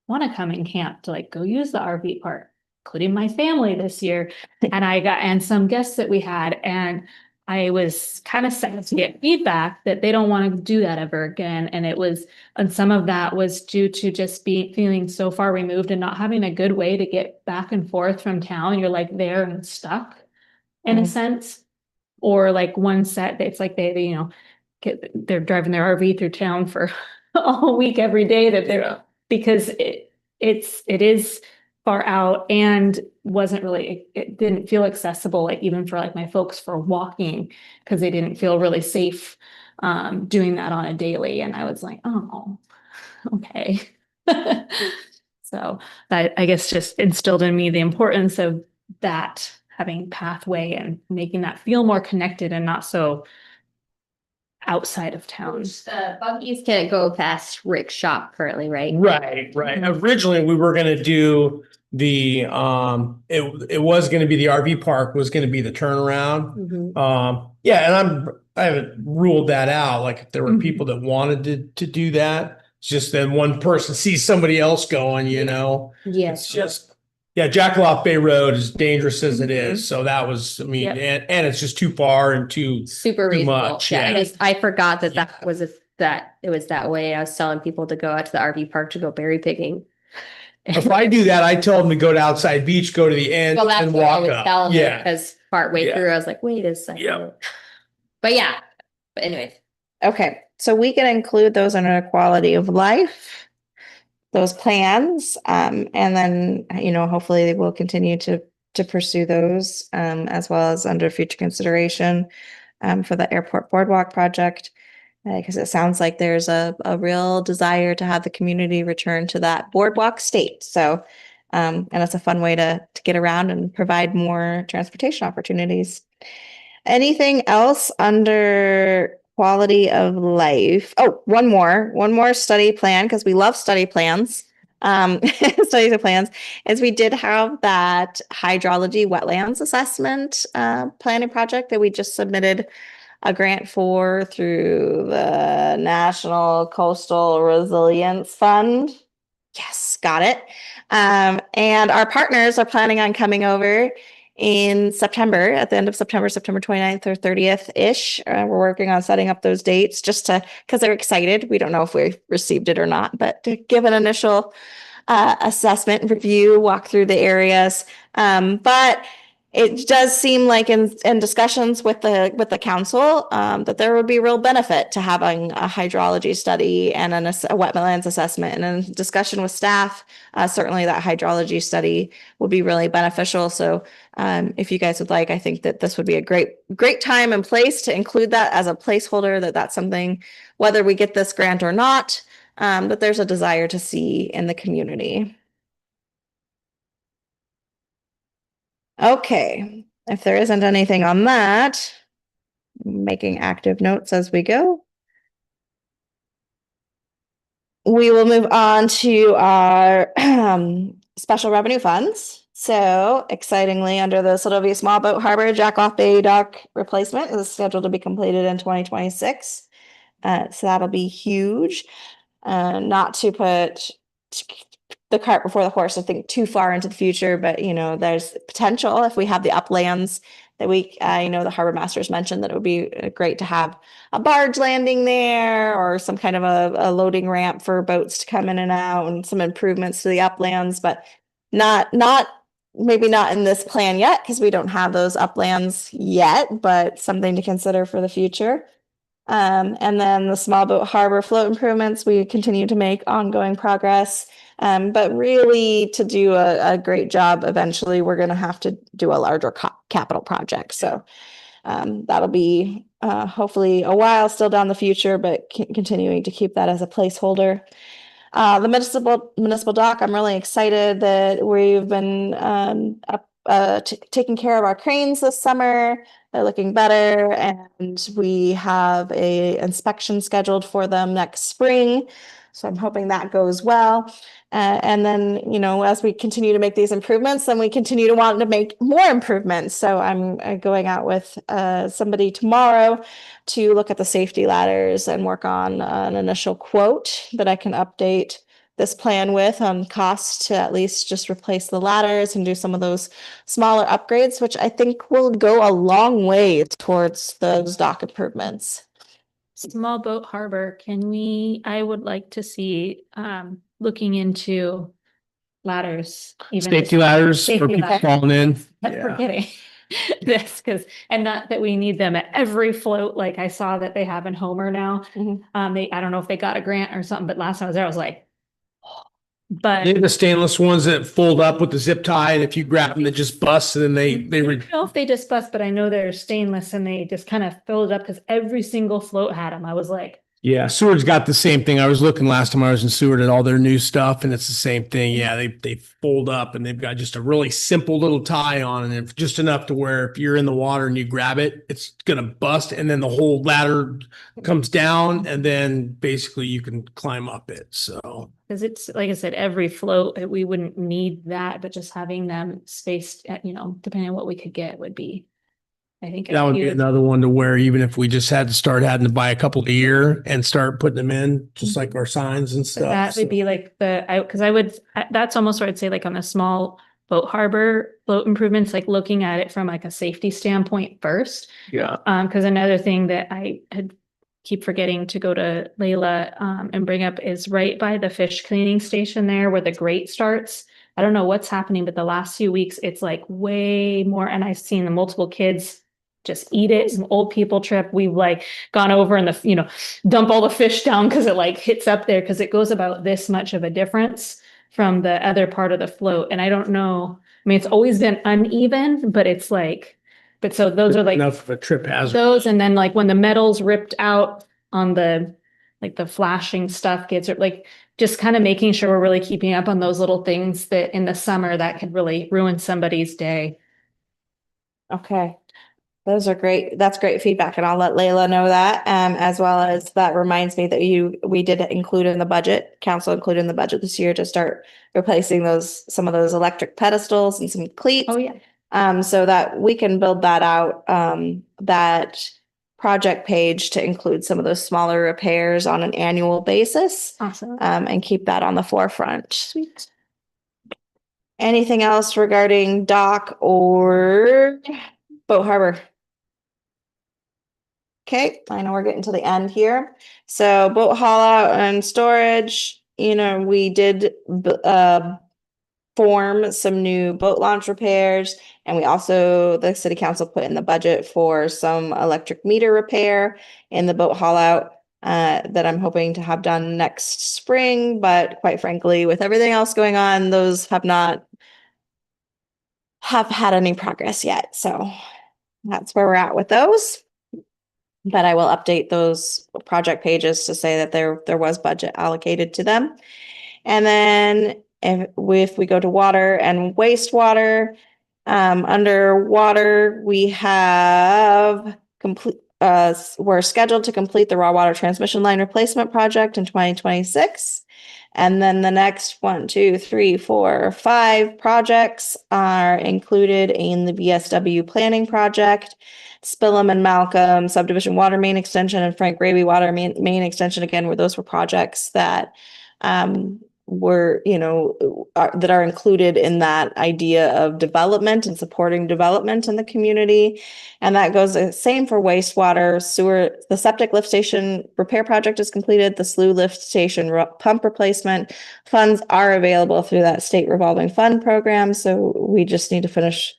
want to come and camp to like go use the RV park, including my family this year. And some guests that we had, and I was kind of sad to get feedback that they don't want to do that ever again. And some of that was due to just feeling so far removed and not having a good way to get back and forth from town. You're like there and stuck in a sense, or like one set, it's like they you know, they're driving their RV through town for all week, every day that they're, because it is far out and wasn't really, it didn't feel accessible, like even for like my folks for walking, because they didn't feel really safe doing that on a daily. And I was like, oh, okay. So that, I guess, just instilled in me the importance of that, having pathway and making that feel more connected and not so outside of town. The buggies can't go past Rick's shop currently, right? Right. Originally, we were gonna do the, it was gonna be the RV park was gonna be the turnaround. Yeah, and I haven't ruled that out, like if there were people that wanted to do that. It's just then one person sees somebody else going, you know? Yes. It's just, yeah, Jackalope Bay Road is dangerous as it is. So that was, I mean, Yep. and it's just too far and Super too reasonable. much, Yeah, yeah. I forgot that that it was that way. I was telling people to go out to the RV park to go berry picking. If I do that, I tell them to go to Outside Beach, go to the end Well, that's and what I walk was up. telling them, Yeah. because partway Yeah. through, I was like, wait a second. Yep. But yeah, but anyways. Okay, so we can include those in our quality of life, those plans, and then, you know, hopefully we'll continue to pursue those, as well as under future consideration, for the airport boardwalk project, because it sounds like there's a real desire to have the community return to that boardwalk state. So, and it's a fun way to get around and provide more transportation opportunities. Anything else under quality of life? Oh, one more study plan, because we love study plans. Studies of plans, is we did have that hydrology wetlands assessment planning project that we just submitted a grant for through the National Coastal Resilience Fund. Yes, got it. And our partners are planning on coming over in September, at the end of September, September 29th or 30th-ish. We're working on setting up those dates just because they're excited. We don't know if we received it or not, but to give an initial assessment, review, walk through the areas. But it does seem like in discussions with the council, that there would be real benefit to having a hydrology study and a wetlands assessment. And in discussion with staff, certainly that hydrology study would be really beneficial. So if you guys would like, I think that this would be a great time and place to include that as a placeholder, that's something, whether we get this grant or not, that there's a desire to see in the community. Okay, if there isn't anything on that, making active notes as we go. We will move on to our special revenue funds. So excitingly, under the Seldovia Small Boat Harbor Jackalope Bay Dock replacement is scheduled to be completed in 2026. So that'll be huge. Not to put the cart before the horse, I think, too far into the future, but you know, there's potential if we have the uplands that we, you know, the harbor masters mentioned that it would be great to have a barge landing there or some kind of a loading ramp for boats to come in and out, and some improvements to the uplands, but not maybe not in this plan yet, because we don't have those uplands yet, but something to consider for the future. And then the small boat harbor float improvements, we continue to make ongoing progress. But really to do a great job, eventually we're gonna have to do a larger capital project. So that'll be hopefully a while still down the future, but continuing to keep that as a placeholder. The municipal dock, I'm really excited that we've been taking care of our cranes this summer. They're looking better, and we have a inspection scheduled for them next spring. So I'm hoping that goes well. And then, you know, as we continue to make these improvements, then we continue to want to make more improvements. So I'm going out with somebody tomorrow to look at the safety ladders and work on an initial quote that I can update this plan with on cost to at least just replace the ladders and do some of those smaller upgrades, which I think will go a long way towards those dock improvements. Small boat harbor, I would like to see, looking into ladders. even Safety just- ladders for Safety people ladders. falling in. Kept Yeah. forgetting this, because, and not that we need them at every float, like I saw that they have in Homer now. Mhm. I don't know if they got a grant or something, but last time I was there, I was like, but. They have the stainless ones that fold up with the zip tie, and if you grab them, they just bust, and then I don't know if they just bust, but I know they're stainless and they just kind of filled it up because every single float had them. I was like, Yeah, Seward's got the same thing. I was looking last time I was in Seward at all their new stuff, and it's the same thing. Yeah, they fold up, and they've got just a really simple little tie on, and it's just enough to where if you're in the water and you grab it, it's gonna bust, and then the whole ladder comes down, and then basically you can climb up it. So because it's, like I said, every float, we wouldn't need that, but just having them spaced at, depending on what we could get would be, I think. that would be huge. another one to where even if we just had to start having to buy a couple a year and start putting them in, just like our signs and But stuff. that would be like that's almost where I'd say like on the small boat harbor float improvements, like looking at it from like a safety standpoint first. Yeah. Because another thing that I had keep forgetting to go to Layla and bring up is right by the fish cleaning station there where the grate starts. I don't know what's happening, but the last few weeks it's like way more, and I've seen the multiple kids just eat it. Some old people trip. We've like gone over and dump all the fish down because it like hits up there because it goes about this much of a difference from the other part of the float. And I don't know. I mean, it's always been uneven, but it's like, but so those are like Enough of a trip hazard. those, and then like when the metal's ripped out on the flashing stuff gets like just kind of making sure we're really keeping up on those little things that in the summer that could really ruin somebody's day. Okay. Those are great. That's great feedback, and I'll let Layla know that. As well as that reminds me that we did include in the budget, council included in the budget this year to start replacing some of those electric pedestals and some cleats. Oh, yeah. So that we can build that out, that project page to include some of those smaller repairs on an annual basis, Awesome. and keep that on the forefront. Sweet. Anything else regarding dock or boat harbor? Okay, I know we're getting to the end here. So boat haul out and storage, we did form some new boat launch repairs, and the city council put in the budget for some electric meter repair in the boat haul out that I'm hoping to have done next spring. But quite frankly, with everything else going on, those have not had any progress yet. So that's where we're at with those. But I will update those project pages to say that there was budget allocated to them. And then if we go to water and wastewater, under water, we have we're scheduled to complete the raw water transmission line replacement project in 2026. And then the next 1, 2, 3, 4, 5 projects are included in the VSW planning project. Spillum and Malcolm subdivision water main extension and Frank Raby water main extension, again, those were projects that were, that are included in that idea of development and supporting development in the community. And that goes the same for wastewater, sewer. The septic lift station repair project is completed. The slough lift station pump replacement funds are available through that state revolving fund program. So we just need to finish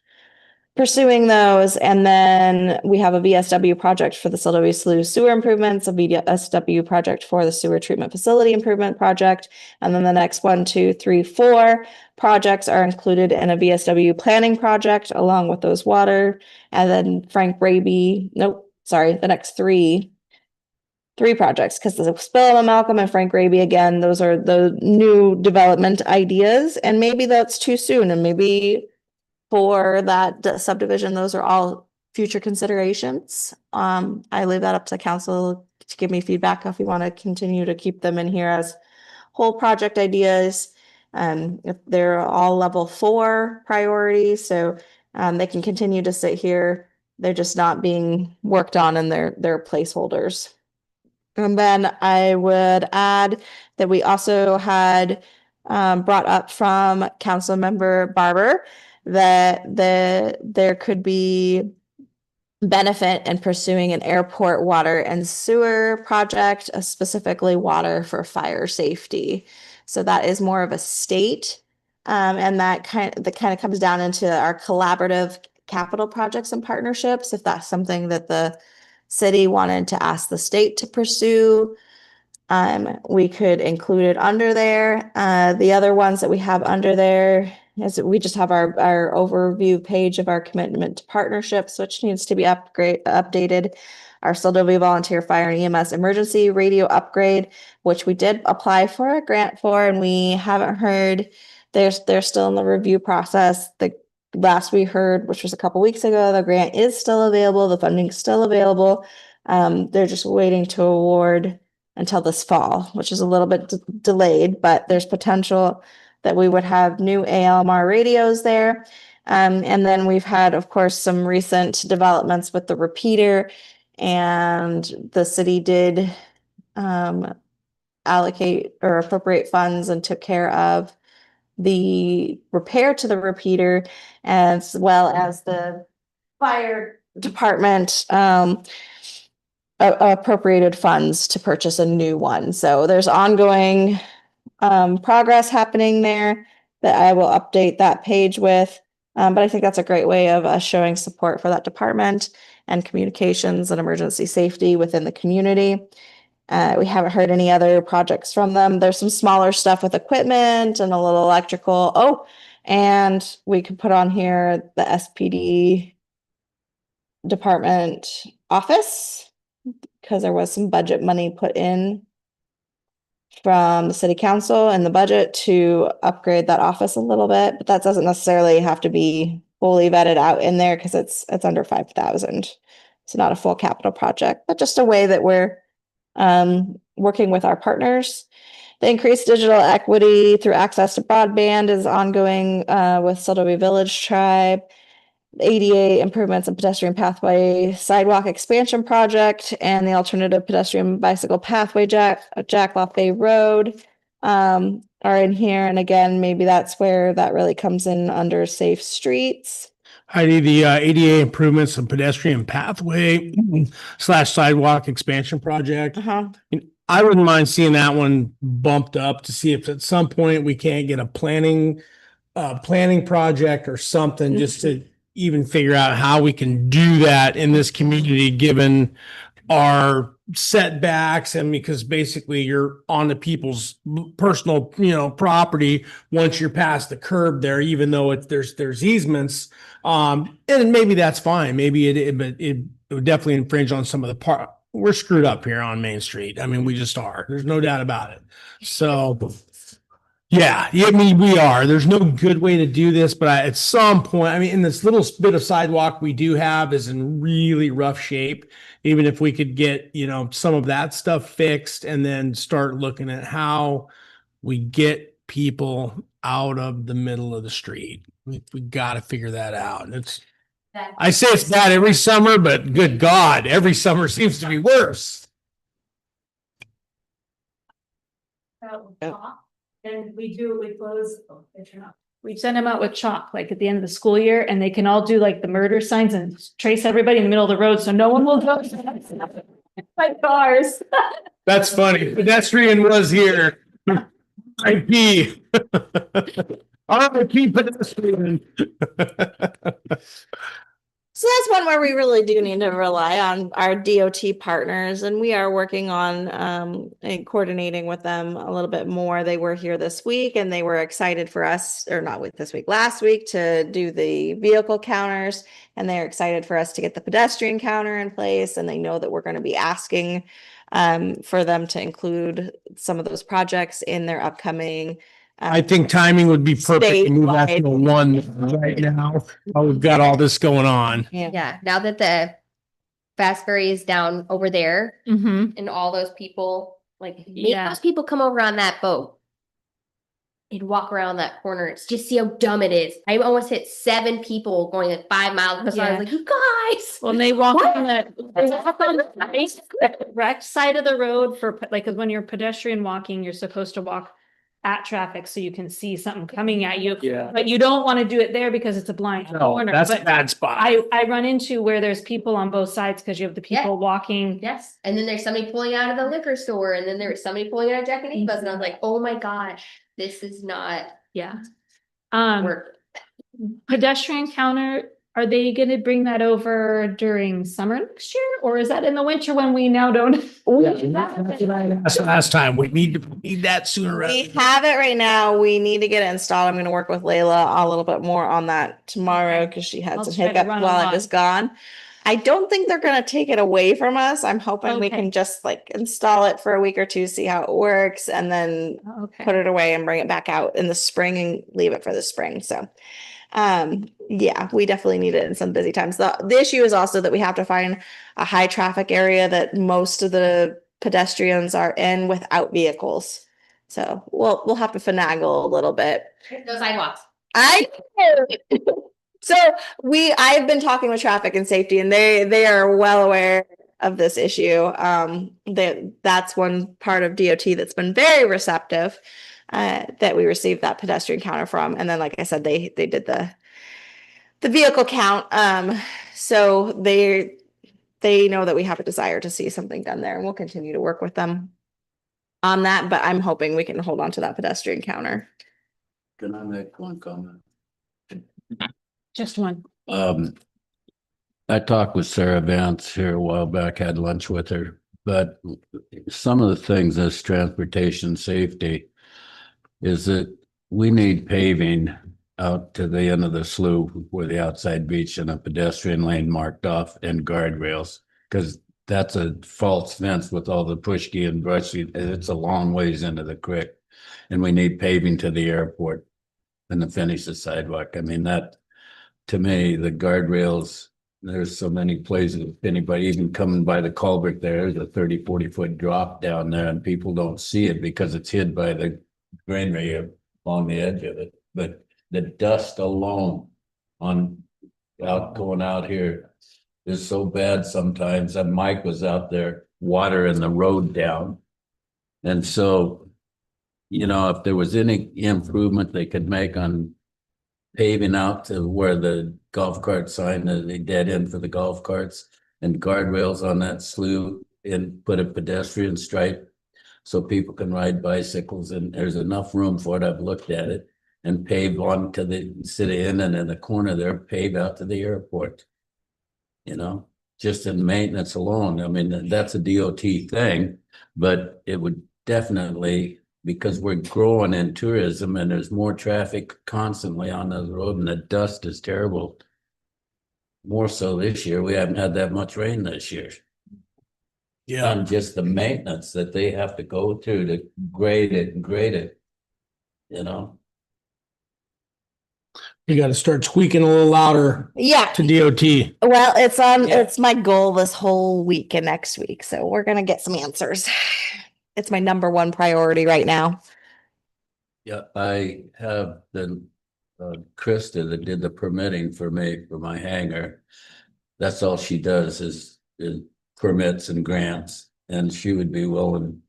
pursuing those. And then we have a VSW project for the Seldovia Slough sewer improvements, a VSW project for the sewer treatment facility improvement project. And then the next 1, 2, 3, 4 projects are included in a VSW planning project along with those water. And then the next three projects, because the spill of Malcolm and Frank Raby, again, those are the new development ideas. And maybe that's too soon, and maybe for that subdivision, those are all future considerations. I leave that up to council to give me feedback if we want to continue to keep them in here as whole project ideas. If they're all level 4 priorities, so they can continue to sit here. They're just not being worked on in their placeholders. And then I would add that we also had brought up from Council Member Barber that there could be benefit in pursuing an airport water and sewer project, specifically water for fire safety. So that is more of a state, and that kind of comes down into our collaborative capital projects and partnerships. If that's something that the city wanted to ask the state to pursue, we could include it under there. The other ones that we have under there is we just have our overview page of our commitment to partnerships, which needs to be updated. Our Seldovia Volunteer Fire and EMS Emergency Radio Upgrade, which we did apply for a grant for, and we haven't heard. They're still in the review process. The last we heard, which was a couple weeks ago, the grant is still available. The funding's still available. They're just waiting to award until this fall, which is a little bit delayed, but there's potential that we would have new ALMR radios there. And then we've had, of course, some recent developments with the repeater, and the city did allocate or appropriate funds and took care of the repair to the repeater, as well as the fire department appropriated funds to purchase a new one. So there's ongoing progress happening there that I will update that page with. But I think that's a great way of us showing support for that department and communications and emergency safety within the community. We haven't heard any other projects from them. There's some smaller stuff with equipment and a little electrical. Oh, and we could put on here the SPD department office, because there was some budget money put in from the city council and the budget to upgrade that office a little bit, but that doesn't necessarily have to be fully vetted out in there because it's under 5,000. It's not a full capital project, but just a way that we're working with our partners. The increased digital equity through access to broadband is ongoing with Seldovia Village Tribe. ADA improvements and pedestrian pathway sidewalk expansion project and the alternative pedestrian bicycle pathway Jackloff Bay Road are in here. And again, maybe that's where that really comes in under safe streets. Heidi, the ADA improvements and pedestrian pathway / sidewalk expansion project. I wouldn't mind seeing that one bumped up to see if at some point we can't get a planning project or something just to even figure out how we can do that in this community, given our setbacks, and because basically you're on the people's personal, property once you're past the curb there, even though there's easements. And maybe that's fine. Maybe it would definitely infringe on some of the part. We're screwed up here on Main Street. I mean, we just are. There's no doubt about it. So yeah, I mean, we are. There's no good way to do this, but at some point, I mean, in this little bit of sidewalk we do have is in really rough shape. Even if we could get, some of that stuff fixed and then start looking at how we get people out of the middle of the street. We got to figure that out. I say it's bad every summer, but good God, every summer seems to be worse. And we close, we send them out with chalk, like at the end of the school year, and they can all do like the murder signs and trace everybody in the middle of the road, so no one will go. By cars. That's funny. Pedestrian was here. IP. RIP pedestrian. So that's one where we really do need to rely on our DOT partners, and we are working on and coordinating with them a little bit more. They were here this week and they were excited for us, or not with this week, last week, to do the vehicle counters, and they're excited for us to get the pedestrian counter in place, and they know that we're going to be asking for them to include some of those projects in their upcoming I think timing would be perfect to move that to a one right now. Oh, we've got all this going on. Yeah, now that the fast ferry is down over there Mm-hmm. and all those people, like, make Yeah. those people come over on that boat and walk around that corner and just see how dumb it is. I almost hit 7 people going at 5 miles per hour. I was like, you guys. Well, they walk What? on the correct side of the road for, like, 'cause when you're pedestrian walking, you're supposed to walk at traffic so you can see something coming at you. Yeah. But you don't want to do it there because it's a blind corner. That's a But bad spot. I run into where there's people on both sides because you have the people walking. Yes. And then there's somebody pulling out of the liquor store, and then there's somebody pulling out of Jack and Eva's, and I was like, oh my gosh, this is not Yeah. work. Pedestrian counter, are they gonna bring that over during summer next year, or is that in the winter when we now don't? That's the last time. We need that sooner. rather We than- have it right now. We need to get it installed. I'm going to work with Layla a little bit more on that tomorrow because she had I'll some try to hiccup run while I along. was gone. I don't think they're going to take it away from us. I'm hoping we Okay. can just like install it for a week or two, see how it works, and then Okay. put it away and bring it back out in the spring and leave it for the spring. So, yeah, we definitely need it in some busy times. The issue is also that we have to find a high traffic area that most of the pedestrians are in without vehicles. So we'll have to finagle a little bit. Those sidewalks. I so I've been talking with traffic and safety, and they are well aware of this issue. That's one part of DOT that's been very receptive, that we received that pedestrian counter from. And then, like I said, they did the vehicle count. So they know that we have a desire to see something done there, and we'll continue to work with them on that. But I'm hoping we can hold on to that pedestrian counter. Can I make one comment? Just one. I talked with Sarah Vance here a while back, had lunch with her, but some of the things as transportation safety is that we need paving out to the end of the slough where the outside beach and a pedestrian lane marked off and guardrails, because that's a false fence with all the pushki and brush. It's a long ways into the creek, and we need paving to the airport and to finish the sidewalk. I mean, that, to me, the guardrails, there's so many places, if anybody even coming by the culvert there's a 30-40 foot drop down there, and people don't see it because it's hid by the greenery along the edge of it. But the dust alone going out here is so bad sometimes. And Mike was out there watering the road down. And so, if there was any improvement they could make on paving out to where the golf cart sign, the dead end for the golf carts, and guardrails on that slough, and put a pedestrian stripe so people can ride bicycles, and there's enough room for it. I've looked at it, and pave on to the city inn, and in the corner there, pave out to the airport. Just in maintenance alone. I mean, that's a DOT thing, but it would definitely, because we're growing in tourism and there's more traffic constantly on the road, and the dust is terrible. More so this year. We haven't had that much rain this year. Yeah. And just the maintenance that they have to go through to grade it. You got to start squeaking a little louder Yeah. to DOT. Well, Yeah. it's my goal this whole week and next week. So we're gonna get some answers. It's my number one priority right now. Yeah, I have the Krista that did the permitting for me for my hangar. That's all she does is permits and grants, and she would be willing.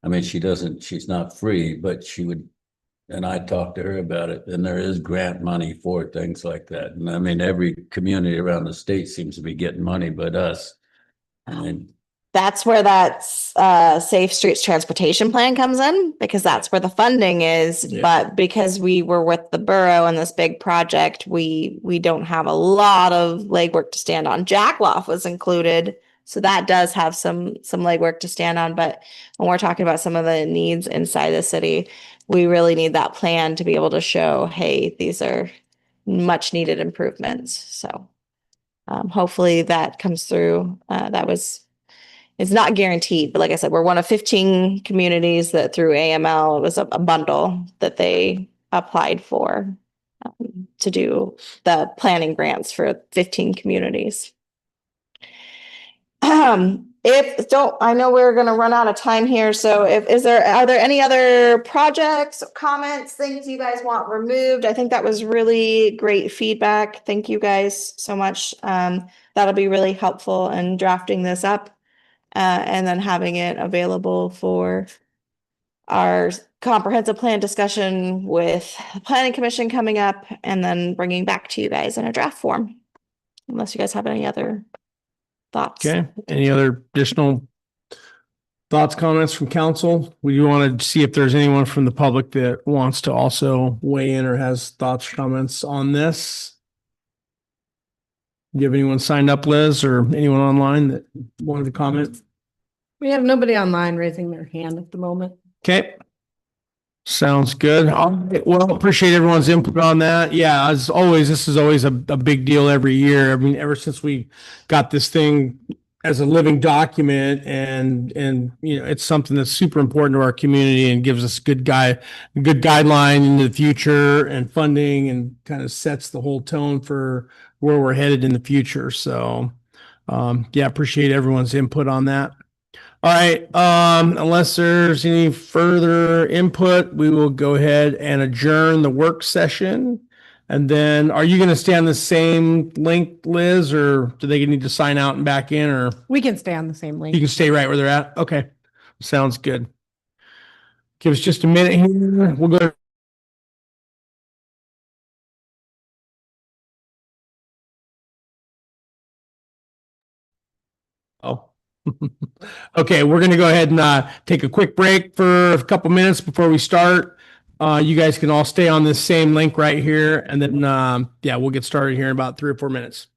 I mean, she's not free, but she would And I talked to her about it, and there is grant money for things like that. And I mean, every community around the state seems to be getting money but us. I mean, That's where that Safe Streets Transportation Plan comes in, because that's where the funding is. Yeah. But because we were with the borough on this big project, we don't have a lot of legwork to stand on. Jackloff was included, so that does have some legwork to stand on. But when we're talking about some of the needs inside the city, we really need that plan to be able to show, hey, these are much needed improvements. So hopefully that comes through. It's not guaranteed, but like I said, we're one of 15 communities that through AML, it was a bundle that they applied for to do the planning grants for 15 communities. I know we're gonna run out of time here, so are there any other projects, comments, things you guys want removed? I think that was really great feedback. Thank you guys so much. That'll be really helpful in drafting this up. And then having it available for our comprehensive plan discussion with the planning commission coming up, and then bringing back to you guys in a draft form. Unless you guys have any other thoughts. Okay, any other additional thoughts, comments from council? We want to see if there's anyone from the public that wants to also weigh in or has thoughts or comments on this. Do you have anyone signed up, Liz, or anyone online that wanted to comment? We have nobody online raising their hand at the moment. Okay. Sounds good. All right. Well, appreciate everyone's input on that. Yeah, as always, this is always a big deal every year. I mean, ever since we got this thing as a living document, and you know, it's something that's super important to our community and gives us good guideline into the future and funding, and kind of sets the whole tone for where we're headed in the future. So yeah, appreciate everyone's input on that. All right, unless there's any further input, we will go ahead and adjourn the work session. And then are you going to stay on the same link, Liz, or do they need to sign out and back in, or We can stay on the same you link. can stay right where they're at? Okay, sounds good. Give us just a minute here. We'll go. Oh. Okay, we're going to go ahead and take a quick break for a couple minutes before we start. You guys can all stay on this same link right here, and then yeah, we'll get started here in about 3 or 4 minutes.